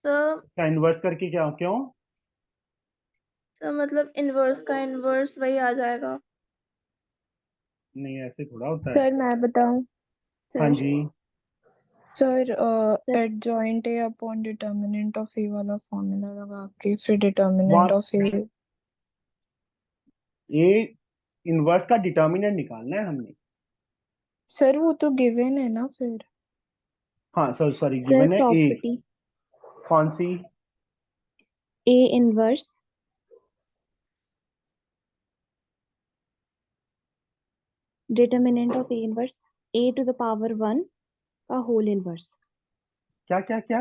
सर इसका इन्वर्स करके क्या, क्यों? सर मतलब इन्वर्स का इन्वर्स वही आ जाएगा। नहीं, ऐसे थोड़ा होता है। सर मैं बताऊं? हाँ सर जी, sir adjoint A upon determinant of A वाला फॉर्मूला लगा के फिर डिटर्मिनेंट ऑफ ए। ये इन्वर्स का डिटर्मिनेंट निकालना है हमने। सर वो तो गिवन है ना फिर। हाँ सर, सॉरी, सर गिवन है ए। प्रॉपर्टी कौन सी? A inverse determinant of A inverse A to the power 1 का होल इनवर्स। क्या क्या क्या?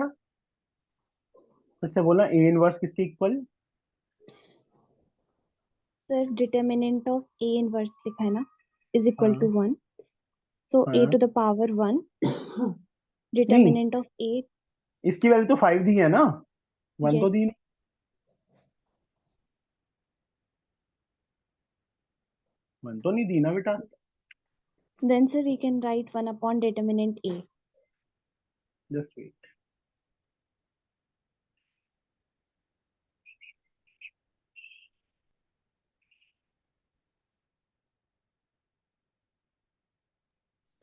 फिर से बोला, ए इनवर्स किसके equal? Sir determinant of A inverse लिखा है ना, इज इक्वल टू हाँ 1, सो ए हाँ, टू द पावर 1 नहीं, डिटर्मिनेंट ऑफ ए। इसकी वैल्यू तो 5 दी है ना, 1 तो यस, दी नहीं। वन तो नहीं दी ना बेटा। then sir we can write 1 upon determinant a. Just wait.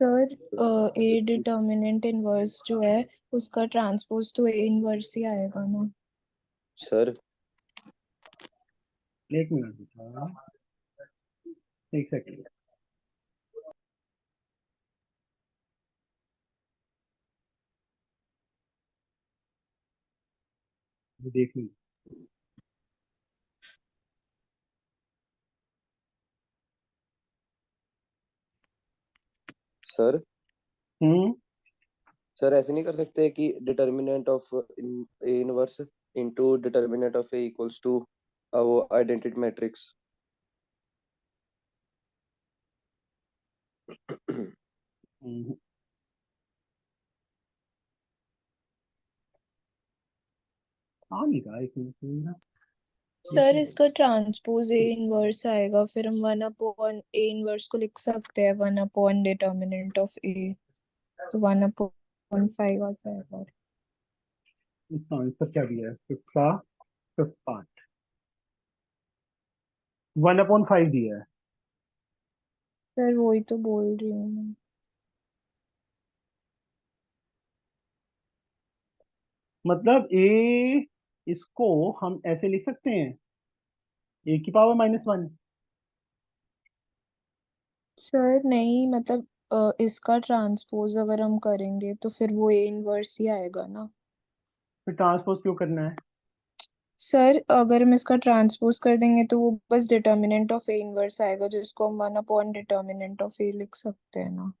Sir A determinant inverse जो है उसका ट्रांसपोज तो ए इनवर्स ही आएगा ना। सर एक मिनट बेटा, एक सेकंड। देख ली। सर हम्म, सर ऐसे नहीं कर सकते कि determinant of A inverse into determinant of A equals to वो आइडेंटिटी मैट्रिक्स? हम्म। आ नहीं रहा, एक मिनट ना। सर इसका ट्रांसपोज ए इनवर्स आएगा फिर हम 1 अपॉन ए इनवर्स को लिख सकते हैं 1 अपॉन डिटर्मिनेंट ऑफ ए, तो 1 अपॉन 5 आ जाएगा। इसका आंसर क्या दिया है? फिफ्थ का फिफ्थ पार्ट 1/5 दिया है। सर वही तो बोल रही हूँ मैं। मतलब ए, इसको हम ऐसे लिख सकते हैं, ए की पावर -1। सर नहीं मतलब इसका ट्रांसपोज अगर हम करेंगे तो फिर वो ए इनवर्स ही आएगा ना। फिर ट्रांसपोज क्यों करना है? सर अगर हम इसका ट्रांसपोज कर देंगे तो वो बस डिटर्मिनेंट ऑफ ए इनवर्स आएगा जिसको हम 1 अपॉन डिटर्मिनेंट ऑफ ए लिख सकते हैं ना।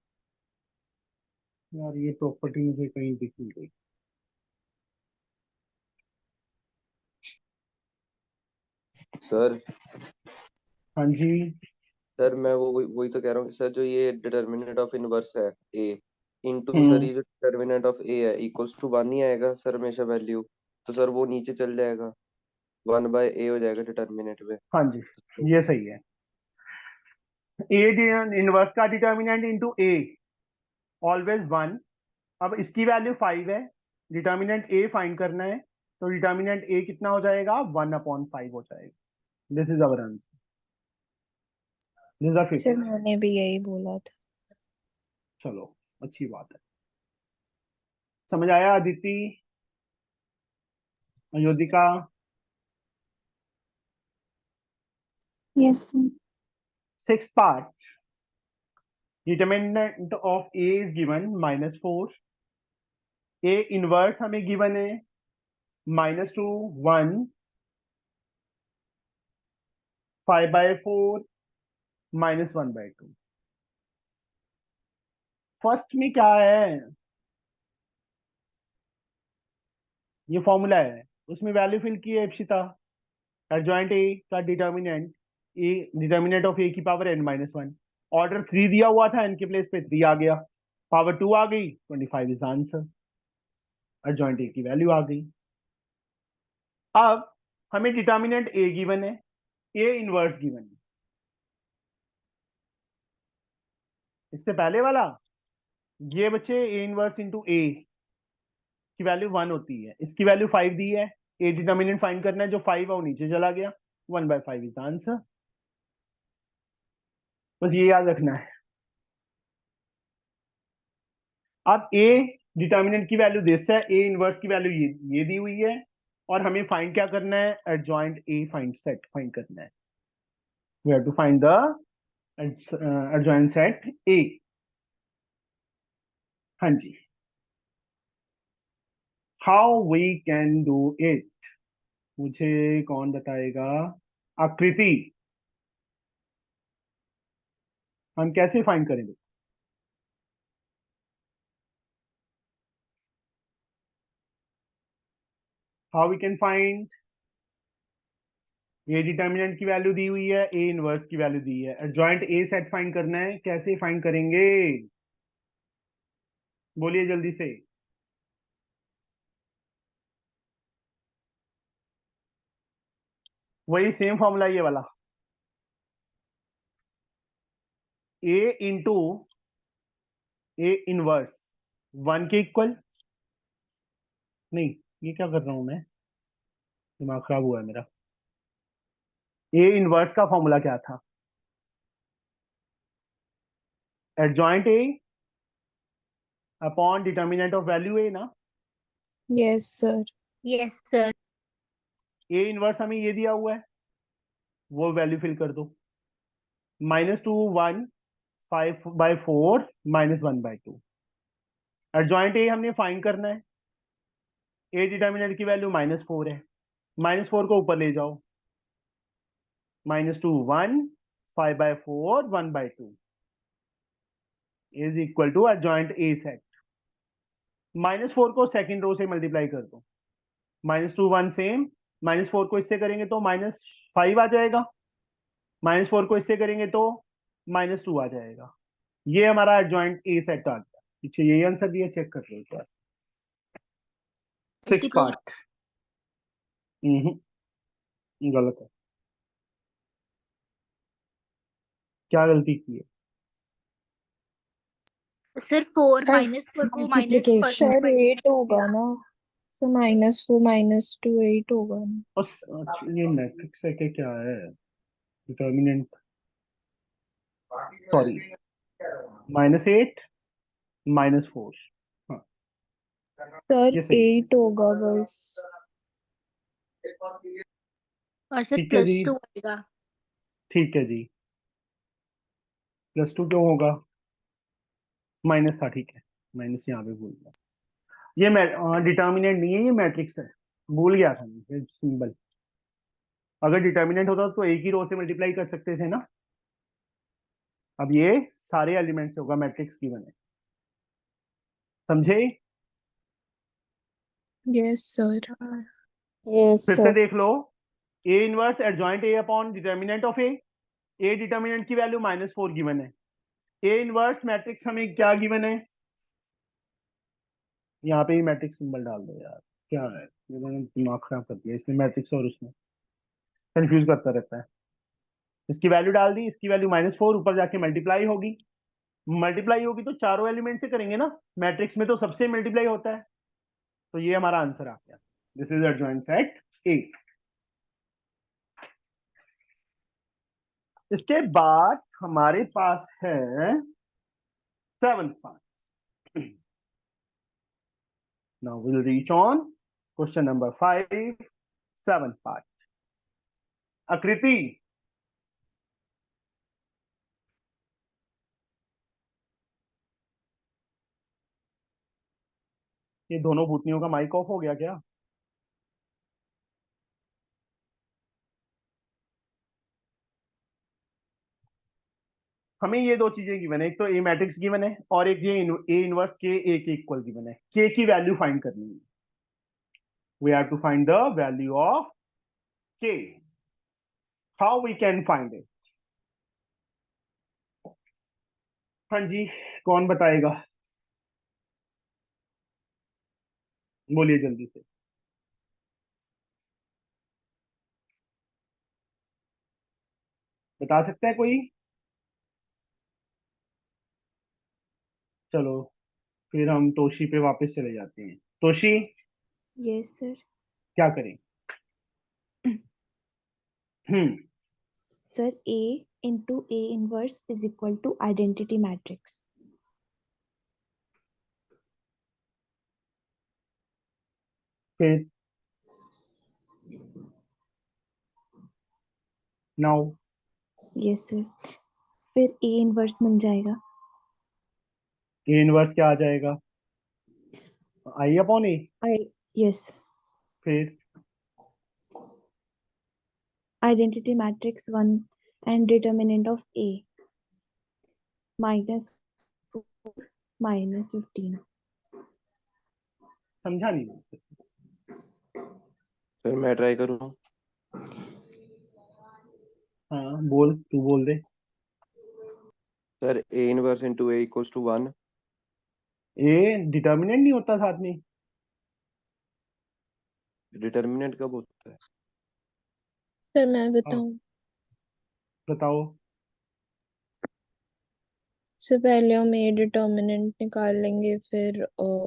यार ये प्रॉपर्टी मुझे कहीं दिख नहीं गई। सर हाँ जी, सर मैं वो वही तो कह रहा हूँ कि सर जो ये डिटर्मिनेंट ऑफ इनवर्स है ए इनटू सर हम्म। ये जो डिटर्मिनेंट ऑफ ए है इक्वल्स टू 1 ही आएगा सर हमेशा वैल्यू, तो सर वो नीचे चल जाएगा, 1/a हो जाएगा डिटर्मिनेंट में। हाँ जी, ये सही है। ए इनवर्स का डिटर्मिनेंट इनटू ए ऑलवेज 1। अब इसकी वैल्यू 5 है, डिटर्मिनेंट ए फाइंड करना है, तो डिटर्मिनेंट ए कितना हो जाएगा? 1/5 हो जाएगा। This is our answer, this is sir fifth. मैंने भी यही बोला था। चलो, अच्छी बात है। समझ आया Aditi, Ayodhika? Yes sir. Six part, determinant of A is given -4, A inverse हमें गिवन है -2 1 5/4 -1/2। फर्स्ट में क्या है? ये फॉर्मूला है, उसमें वैल्यू फिल की है इप्सिता। एडजॉइंट ए का डिटर्मिनेंट, ए डिटर्मिनेंट ऑफ ए की पावर n-1। ऑर्डर 3 दिया हुआ था, n के प्लेस पे 3 आ गया, पावर 2 आ गई, 25 इज आंसर। एडजॉइंट ए की वैल्यू आ गई। अब हमें डिटर्मिनेंट ए गिवन है, ए इनवर्स गिवन है। इससे पहले वाला ये बच्चे ए इनवर्स इंटू ए की वैल्यू 1 होती है, इसकी वैल्यू 5 दी है, ए डिटर्मिनेंट फाइंड करना है, जो 5 है वो नीचे चला गया, 1/5 इज द आंसर। बस ये याद रखना है। अब ए डिटर्मिनेंट की वैल्यू दिस है, ए इनवर्स की वैल्यू ये दी हुई है, और हमें फाइंड क्या करना है, adjoint A find set find करना है। We have to find the adjoint set A. हाँ जी, how we can do it, मुझे कौन बताएगा? आकृति, हम कैसे फाइंड करेंगे? How we can find? A determinant की वैल्यू दी हुई है, ए इनवर्स की वैल्यू दी है, एडजॉइंट ए सेट फाइंड करना है, कैसे फाइंड करेंगे? बोलिए जल्दी से। वही सेम फॉर्मूला ये वाला, ए इंटू ए इनवर्स 1 के इक्वल। नहीं, ये क्या कर रहा हूं मैं, दिमाग खराब हुआ है मेरा। ए इनवर्स का फॉर्मूला क्या था? Adjoint A upon determinant of value A ना। Yes, sir. Yes, sir. A inverse हमें ये दिया हुआ है, वो वैल्यू फिल कर दो, -2 1 5/4 -1/2। एडजॉइंट ए हमने फाइंड करना है, ए डिटर्मिनेंट की वैल्यू -4 है, -4 को ऊपर ले जाओ, -2 1 5/4 1/2 is equal to adjoint A set. -4 को सेकंड रो से मल्टीप्लाई कर दो, -2 1 सेम, -4 को इससे करेंगे तो -5 आ जाएगा, -4 को इससे करेंगे तो -2 आ जाएगा। ये हमारा एडजॉइंट ए सेट आ गया। पीछे यही आंसर दिया, चेक कर लो एक बार। 6 पार्ट गलत है। क्या गलती की है? सर 4 Sir, -4 को माइनस multiplication. फर्स्ट Sir, में 8 होगा ना, so -4 -2 8 होगा ना। अच्छा, ये मैट्रिक्स है कि क्या है? Determinant, sorry, -8 -4। हाँ, Sir, ये सही है। 8 होगा बस। और सर ठीक है जी, +2 आएगा। ठीक है जी। +2 क्यों होगा? माइनस था, ठीक है, माइनस यहाँ पे भूल गया। ये डिटर्मिनेंट नहीं है, ये मैट्रिक्स है, भूल गया था मैं सिंबल। अगर डिटर्मिनेंट होता तो एक ही रो से मल्टीप्लाई कर सकते थे ना। अब ये सारे एलिमेंट्स होगा, मैट्रिक्स गिवन है, समझे? Yes, sir. Yes, फिर से sir. देख लो, A inverse adjoint A upon determinant of A determinant की वैल्यू -4 गिवन है, ए इनवर्स मैट्रिक्स हमें क्या गिवन है? यहाँ पे ही मैट्रिक्स सिंबल डाल दो यार, क्या है ये, मैंने दिमाग खराब कर दिया इसमें, मैट्रिक्स और उसमें कंफ्यूज करता रहता है। इसकी वैल्यू डाल दी, इसकी वैल्यू -4, ऊपर जाके मल्टीप्लाई होगी, मल्टीप्लाई होगी तो चारों एलिमेंट से करेंगे ना, मैट्रिक्स में तो सबसे मल्टीप्लाई होता है, तो ये हमारा आंसर आ गया। दिस इज एडजॉइंट सेट ए। इसके बाद हमारे पास है 7th part. Now will reach on question number 5, 7th part. आकृति, ये दोनों भूतनियों का माइक ऑफ हो गया क्या? हमें ये दो चीजें गिवन है, एक तो ए मैट्रिक्स गिवन है और एक ये ए इनवर्स के ए के इक्वल गिवन है। के की वैल्यू फाइंड करनी है, we have to find the value of K. How we can find it? हाँ जी, कौन बताएगा? बोलिए जल्दी से। बता सकता है कोई? चलो फिर हम तोशी पे वापस चले जाते हैं। Toshi, yes sir. क्या करें? Sir A into A inverse is equal to identity matrix. फिर नाउ यस सर। फिर A inverse बन जाएगा ए इनवर्स क्या आ जाएगा? आई अपॉन ए। यस फिर identity matrix 1 and determinant of A minus 4 minus 15. समझा नहीं। सर मैं ट्राई करूँ? हाँ बोल, तू बोल दे। Sir A inverse into A equals to 1। A determinant नहीं होता साथ में? डिटर्मिनेंट कब होता है? सर मैं बताऊं? बताओ। से पहले हम A डिटर्मिनेंट निकाल लेंगे, फिर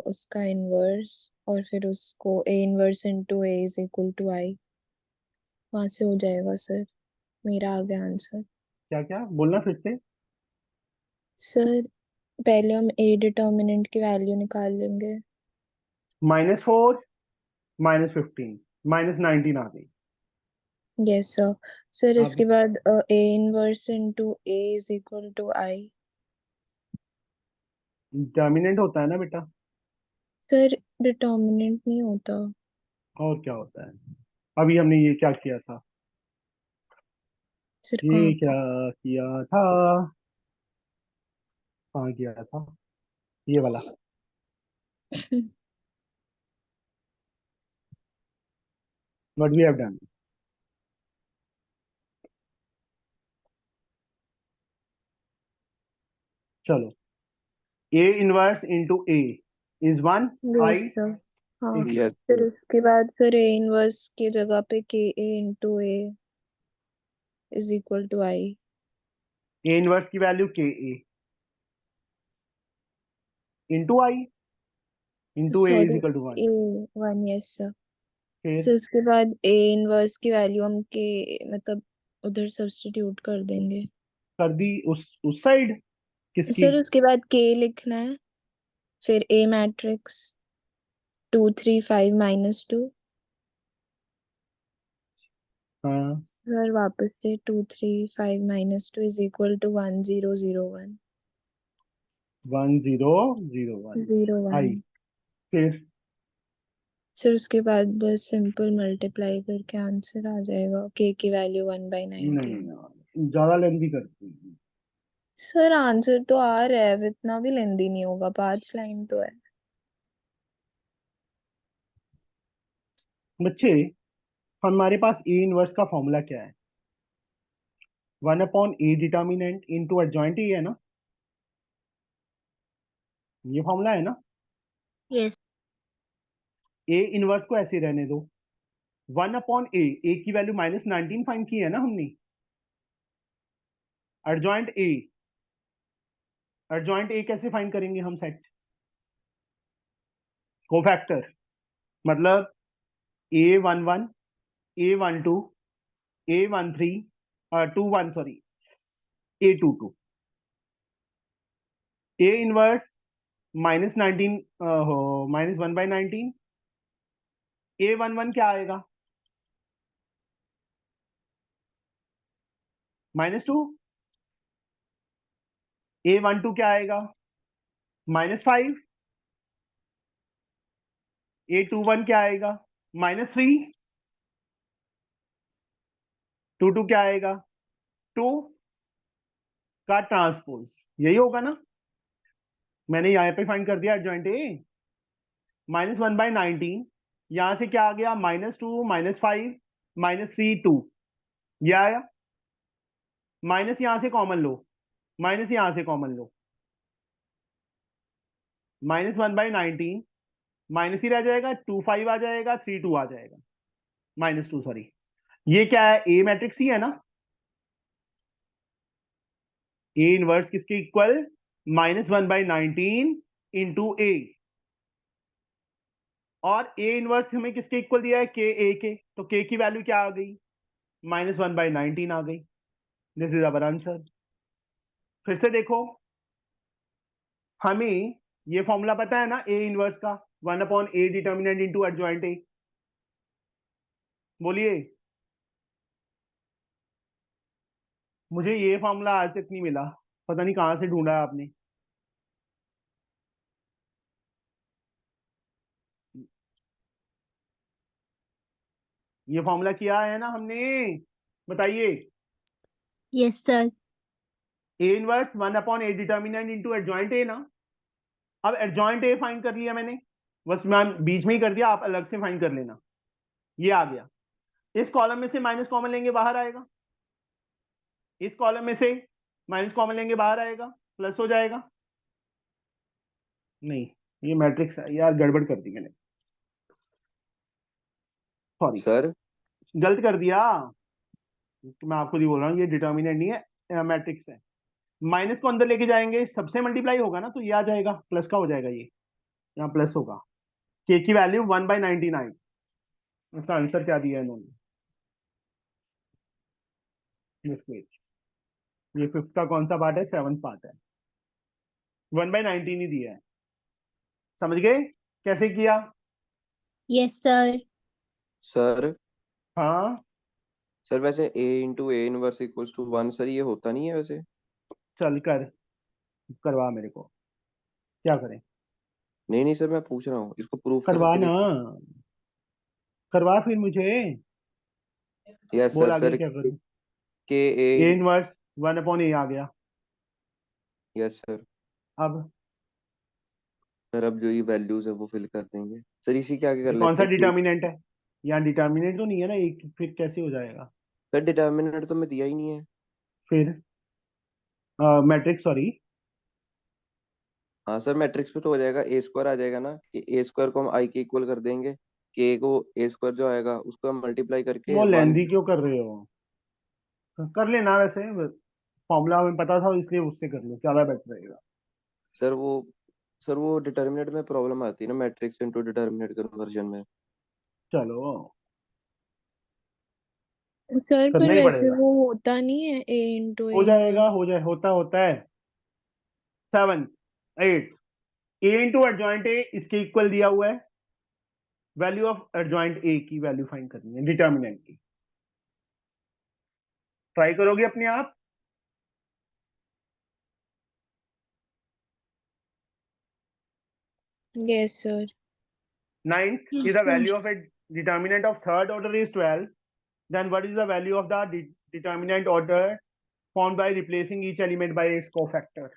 उसका इनवर्स, और फिर उसको A inverse into A is equal to I, वहां से हो जाएगा सर। मेरा आ गया आंसर। क्या क्या बोलना फिर से? सर पहले हम A डिटर्मिनेंट की वैल्यू निकाल लेंगे। -4 -15 -19 आ गई। Yes sir. सर अब इसके बाद A inverse into A is equal to I। Determinant होता है ना बेटा? सर डिटर्मिनेंट नहीं होता। और क्या होता है? अभी हमने ये क्या किया था? सर ये कहाँ क्या किया था? कहाँ किया था? ये वाला। पे? What we have done. चलो, A inverse into A is 1 I. Yes sir. हाँ यस फिर उसके बाद सर A इनवर्स की जगह पे KA into A is equal to I। A inverse की value K A into I into A is sorry equal to 1। A1, yes sir. फिर सर उसके बाद A इनवर्स की वैल्यू हम के मतलब उधर सब्स्टिट्यूट कर देंगे। कर दी उस साइड किसकी? सर उसके बाद K लिखना है, फिर A मैट्रिक्स 2 3 5 -2। हाँ, सर वापस से 2 3 5 -2 इज इक्वल टू 1 0 0 1 1 0 0 1 0 आई। 1। फिर सर उसके बाद बस सिंपल मल्टीप्लाई करके आंसर आ जाएगा। K की वैल्यू 1/19। नहीं यार, ज्यादा लेंथी करती है। सर आंसर तो आ रहा है, अब इतना भी लेंदी नहीं होगा, 5 लाइन तो है। बच्चे, हमारे पास ए इनवर्स का फॉर्मूला क्या है? 1/A डिटर्मिनेंट इंटू एडजॉइंट ए है ना? ये फॉर्मूला है ना? यस ए इनवर्स को ऐसे रहने दो। 1/A, ए की वैल्यू -19 फाइंड की है ना हमने? एडजॉइंट ए कैसे फाइंड करेंगे हम? सेट कोफैक्टर, मतलब A11 A12 A13 21 sorry A22। A inverse -19 हो -1/19। A11 क्या आएगा? -2। A12 क्या आएगा? -5। A21 क्या आएगा? -3। 22 क्या आएगा? 2 का ट्रांसपोज, यही होगा ना? मैंने यहाँ पे फाइंड कर दिया एडजॉइंट ए। -1/19, यहां से क्या आ गया? -2 -5 -3 2, ये आया। माइनस यहां से कॉमन लो, माइनस यहां से कॉमन लो, -1/19 माइनस ही रह जाएगा, 2 5 आ जाएगा, 3 2 आ जाएगा, -2 सॉरी। ये क्या है? ए मैट्रिक्स ही है ना? ए इनवर्स किसके इक्वल, -1/19 इंटू ए, और ए इनवर्स हमें किसके इक्वल दिया है, के ए के, तो के की वैल्यू क्या आ गई, -1/19 आ गई। This is our answer. फिर से देखो, हमें ये फॉर्मूला पता है ना ए इनवर्स का, 1/a डिटर्मिनेंट इंटू एडजॉइंट ए। बोलिए, मुझे ये फॉर्मूला आज तक नहीं मिला, पता नहीं कहाँ से ढूंढा है आपने। ये फॉर्मूला किया है ना हमने, बताइए। Yes sir. A inverse 1/a determinant into adjoint ए ना। अब एडजॉइंट ए फाइंड कर लिया मैंने, बस मैं बीच में ही कर दिया, आप अलग से फाइंड कर लेना। ये आ गया, इस कॉलम में से माइनस कॉमन लेंगे बाहर आएगा, इस कॉलम में से माइनस कॉमन लेंगे बाहर आएगा, प्लस हो जाएगा। नहीं, ये मैट्रिक्स है यार, गड़बड़ कर दी मैंने, सॉरी सर गलत कर दिया। तो मैं आपको ही बोल रहा हूँ, ये डिटर्मिनेंट नहीं है, मैट्रिक्स है। माइनस को अंदर लेके जाएंगे, सबसे मल्टीप्लाई होगा ना, तो ये आ जाएगा, प्लस का हो जाएगा, ये यहाँ प्लस होगा। के की वैल्यू 1/99। इसका आंसर क्या दिया है इन्होंने, ये फिफ्थ का कौन सा पार्ट है, 7th पार्ट है, 1/19 ही दिया है। समझ गए कैसे किया। Yes sir. सर हाँ, सर वैसे a into A inverse equals to 1, sir ये होता नहीं है वैसे। चल कर करवा, मेरे को क्या करें, नहीं नहीं सर, मैं पूछ रहा हूँ, इसको प्रूफ करवा करके ना, देखो। करवा फिर मुझे, यस बोल सर। आगे सर क्या करूं। के ए ए। इनवर्स 1/a आ गया। Yes sir. अब सर अब जो ये वैल्यूज है वो फिल कर देंगे सर, इसी के आगे कर ये कौन लेते सा हैं 2। डिटर्मिनेंट है, यहाँ डिटर्मिनेंट तो नहीं है ना, एक फिर कैसे हो जाएगा। सर डिटर्मिनेंट तो मैं दिया ही नहीं है। फिर मैट्रिक्स, सॉरी, हाँ सर, मैट्रिक्स पे तो हो जाएगा, ए स्क्वायर आ जाएगा ना, कि ए स्क्वायर को हम आई के इक्वल कर देंगे, के को ए स्क्वायर जो आएगा उसको हम मल्टीप्लाई करके वो 1। लेंदी क्यों कर रहे हो, कर लेना, वैसे फॉर्मूला हमें पता था इसलिए उससे कर लो, ज्यादा बेटर रहेगा। सर वो सर वो डिटर्मिनेंट में प्रॉब्लम आती है ना, मैट्रिक्स इनटू डिटर्मिनेंट कन्वर्जन में। चलो, सर करना पर ही वैसे पड़ेगा, वो होता नहीं है a इंटू हो ए जाएगा, इनवर्स। हो जाए, होता है। 7th 8th, ए इंटू एडजॉइंट ए इसके इक्वल दिया हुआ है, वैल्यू ऑफ एडजॉइंट ए की वैल्यू फाइंड करनी है, डिटर्मिनेंट की। ट्राई करोगे अपने आप। Yes sir. 9th, if yes the sir. value of a determinant of third order is 12, then what is the value of the determinant order found by replacing each element by its cofactor।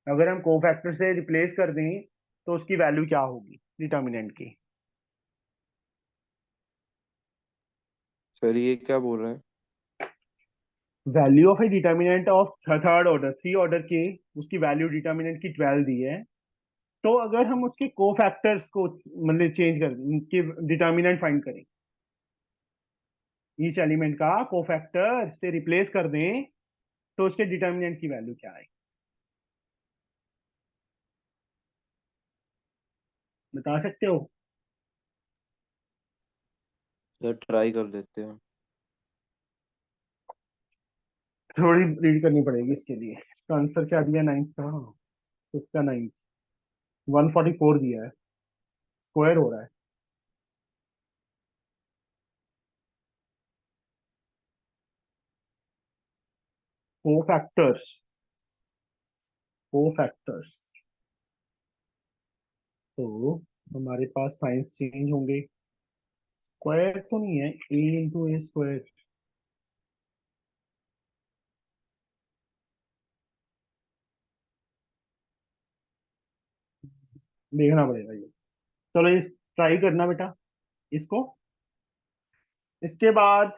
अगर हम कोफैक्टर से रिप्लेस कर दें तो उसकी वैल्यू क्या होगी डिटर्मिनेंट की। सर ये क्या बोल रहा है। Value of A determinant of third order, 3 order के, उसकी वैल्यू डिटर्मिनेंट की 12 दी है, तो अगर हम उसके कोफैक्टर्स को मतलब चेंज कर दें, उनके डिटर्मिनेंट फाइंड करें, ईच एलिमेंट का कोफैक्टर से रिप्लेस कर दें, तो उसके डिटर्मिनेंट की वैल्यू क्या है, बता सकते हो। सर ट्राई कर लेते हैं। थोड़ी रीड करनी पड़ेगी इसके लिए। तो आंसर क्या दिया 9th का, इसका 9th 144 दिया है, स्क्वायर हो रहा है। कोफैक्टर्स, कोफैक्टर्स, तो हमारे पास साइंस चेंज होंगे, स्क्वायर तो नहीं है, ए इंटू ए स्क्वायर, देखना पड़ेगा ये। चलो इस ट्राई करना बेटा इसको, इसके बाद।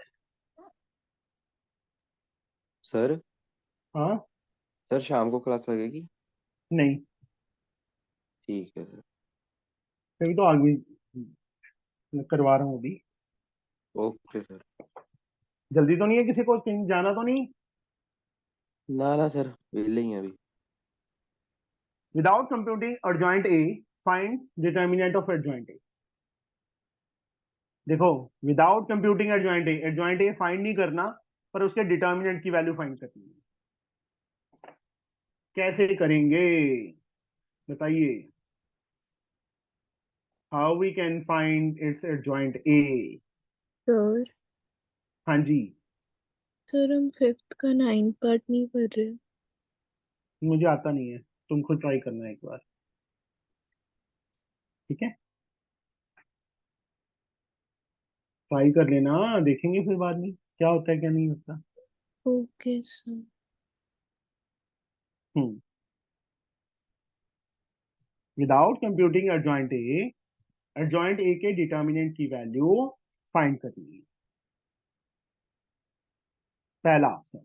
सर हाँ, सर शाम को क्लास लगेगी। नहीं, ठीक है सर। कभी तो आगे करवा रहा हूँ अभी। Okay sir. जल्दी तो नहीं है किसी को, कहीं जाना तो नहीं। ना सर वेले ही हैं अभी। Without computing adjoint A find determinant of adjoint A. देखो, without computing adjoint A find नहीं करना, पर उसके डिटर्मिनेंट की वैल्यू फाइंड करनी है। कैसे करेंगे बताइए? How we can find its adjoint A? Sir हाँ जी, सर हम 5th का 9 पार्ट नहीं कर रहे। मुझे आता नहीं है, तुम खुद ट्राई करना एक बार, ठीक है? ट्राई कर लेना, देखेंगे फिर बाद में क्या होता है क्या नहीं होता। Okay sir. Without computing adjoint ए के डिटर्मिनेंट की वैल्यू फाइंड करनी है। पहला ऑप्शन,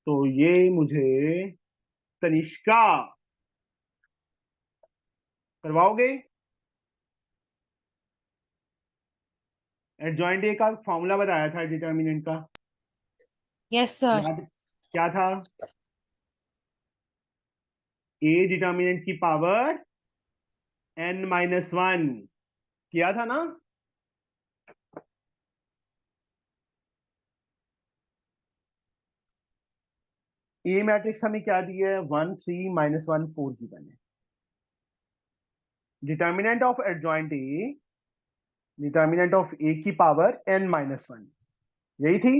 तो ये मुझे तनिष्का करवाओगे? एडजॉइंट ए का फॉर्मूला बताया था डिटर्मिनेंट का, यस सर। याद क्या था? ए डिटर्मिनेंट की पावर n-1 किया था ना? ए मैट्रिक्स हमें क्या दिया है? 1 3 -1 4 गिवन है। डिटर्मिनेंट ऑफ ए की पावर n-1 यही थी।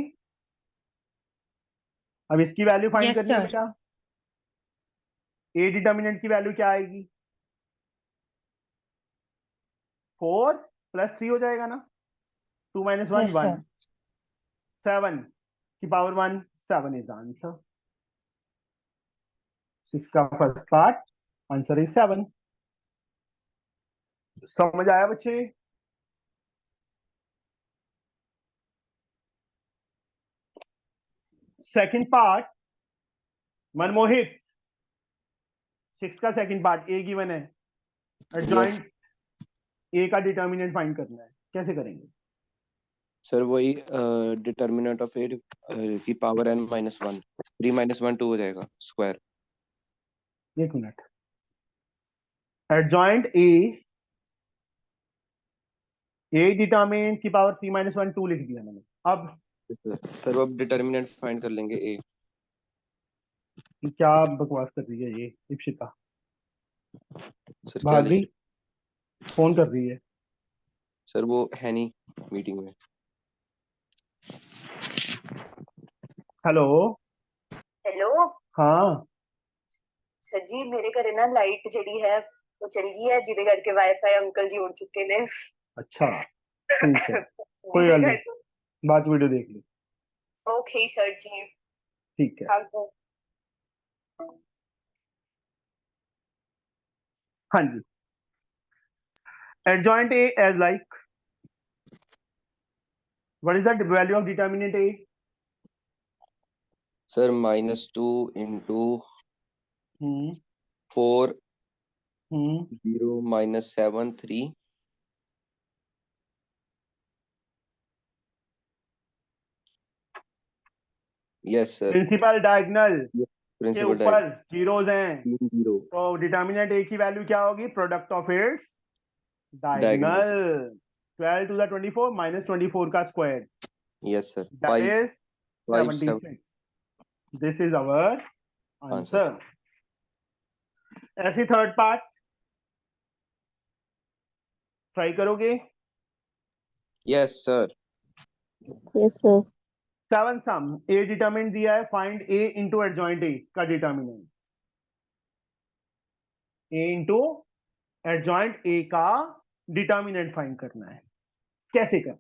अब इसकी वैल्यू फाइंड यस करनी है सर। बेटा। ए डिटर्मिनेंट की वैल्यू क्या आएगी? 4 + 3 हो जाएगा ना? 2 - 1 यस 1 सर। 7 की पावर 1 7 इज आंसर। 6 का फर्स्ट पार्ट आंसर इज 7। समझ आया बच्चे? सेकंड पार्ट, मनमोहित, 6 का सेकंड पार्ट ए गिवन है, एडजॉइंट ए का डिटर्मिनेंट फाइंड करना है, कैसे करेंगे? सर वही डिटर्मिनेंट ऑफ ए की पावर n-1 3 - 1 2 हो जाएगा स्क्वायर। एक मिनट, एडजॉइंट ए डिटर्मिनेंट की पावर 3 - 1 2 लिख दिया मैंने। अब सर वो अब डिटर्मिनेंट फाइंड कर लेंगे ए। क्या बकवास कर रही है ये इप्सिता? सर क्या भाग लिख गई, रहे? फोन कर रही है। सर वो है नहीं मीटिंग में। हेलो हेलो हाँ सर जी, मेरे घरे ना लाइट जड़ी है वो चली गई है, जिदे करके वाईफाई अंकल जी उड़ चुके ने। अच्छा ठीक है, कोई मेरे गल घर नहीं, बाद वीडियो देख ली, ओके सर जी। ठीक है। हाँ हाँ जी, adjoint A as like, what is the value of determinant A? Sir -2 × hmm 4 hmm 0 - 7 3 yes sir. Principal diagonal के प्रिंसिपल ऊपर जीरोज हैं, 3 0 तो डिटर्मिनेंट A की वैल्यू क्या होगी? Product of its diagonal. Diagonal. 12 to the 24 -24 का square, yes sir. that 5 is 76. This is our answer. answer. ऐसी थर्ड पार्ट ट्राई करोगे? Yes sir. Yes, sir. 7 sum A determinant दिया है, find A into adjoint A का determinant. A into adjoint A का डिटर्मिनेंट फाइंड करना है, कैसे कर?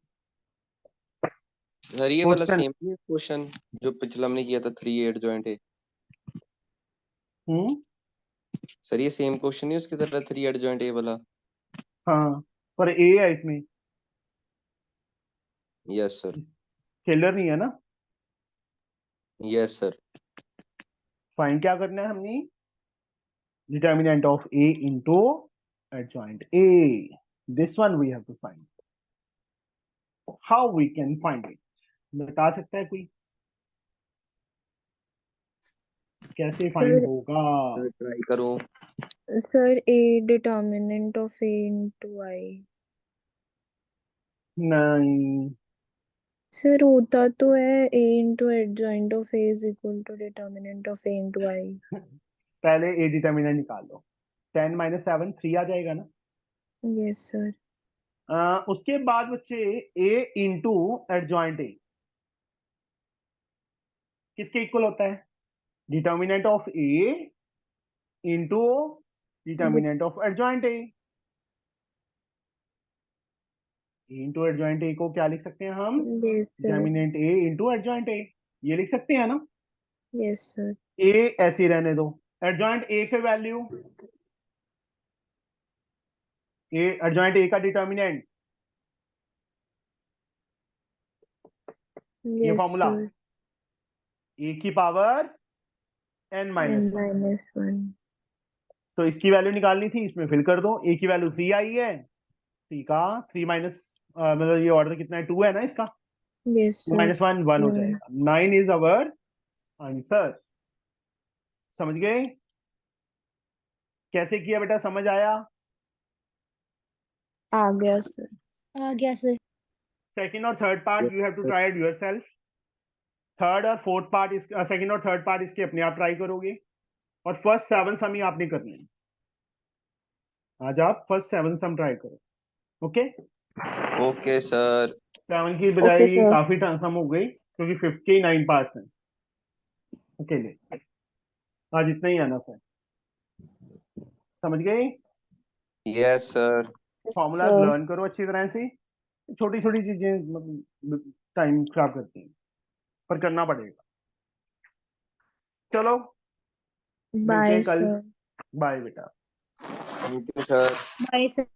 सर ये वाला क्वेश्चन सेम ही क्वेश्चन जो पिछला हमने किया था 3 एडजॉइंट है। सर ये सेम क्वेश्चन ही उसकी तरह 3 एडजॉइंट ए वाला। हाँ, पर ए है इसमें, यस सर। स्केलर नहीं है ना। Yes sir. फाइंड क्या करना है हमने? Determinant of A into adjoint A. This one we have to find. How we can find it, बता सकता है कोई? कैसे फाइंड सर होगा? ट्राई करो। Sir A determinant of A into I। नहीं, सर होता तो है A into adjoint of A is equal to determinant of A into I। पहले ए डिटर्मिनेंट निकाल लो। 10 माइनस 7 3 आ जाएगा ना। Yes sir. उसके बाद बच्चे ए इंटू एडजॉइंट ए किसके इक्वल होता है? Determinant of A into determinant of adjoint A. Into adjoint ए को क्या लिख सकते हैं हम? Yes sir. Determinant A into adjoint A, ये लिख सकते हैं ना। Yes sir. ए ऐसे ही रहने दो। एडजॉइंट ए के वैल्यू, ए एडजॉइंट ए का डिटर्मिनेंट, ये यस फॉर्मूला सर। ए की power n n minus 1। minus 1। तो इसकी वैल्यू निकालनी थी, इसमें फिल कर दो। ए की वैल्यू 3 आई है, 3 का 3 माइनस मतलब ये ऑर्डर कितना है? 2 है ना इसका। Yes 2 sir. माइनस 1 1 हो जाएगा। 9 इज अवर आंसर। समझ गए कैसे किया बेटा? समझ आया? आ गया सर। आ गया सर। सेकंड और third part you have to try it yourself. Third और फोर्थ पार्ट इस सेकंड और थर्ड पार्ट इसके अपने आप ट्राई करोगे, और फर्स्ट 7 सम ही आपने करने हैं। आज आप फर्स्ट 7 सम ट्राई करो। Okay, okay sir. 7 की बजाय Okay, sir. काफी सम हो गई, क्योंकि 5th के 9 पार्ट्स हैं अकेले। आज इतना ही आना सर। समझ गए? Yes sir. Formulas sir. Learn करो अच्छी तरह से। छोटी छोटी चीजें टाइम खराब करती हैं, पर करना पड़ेगा। चलो मिलते बाय हैं कल। सर। बाय बेटा। Thank you sir. Bye sir.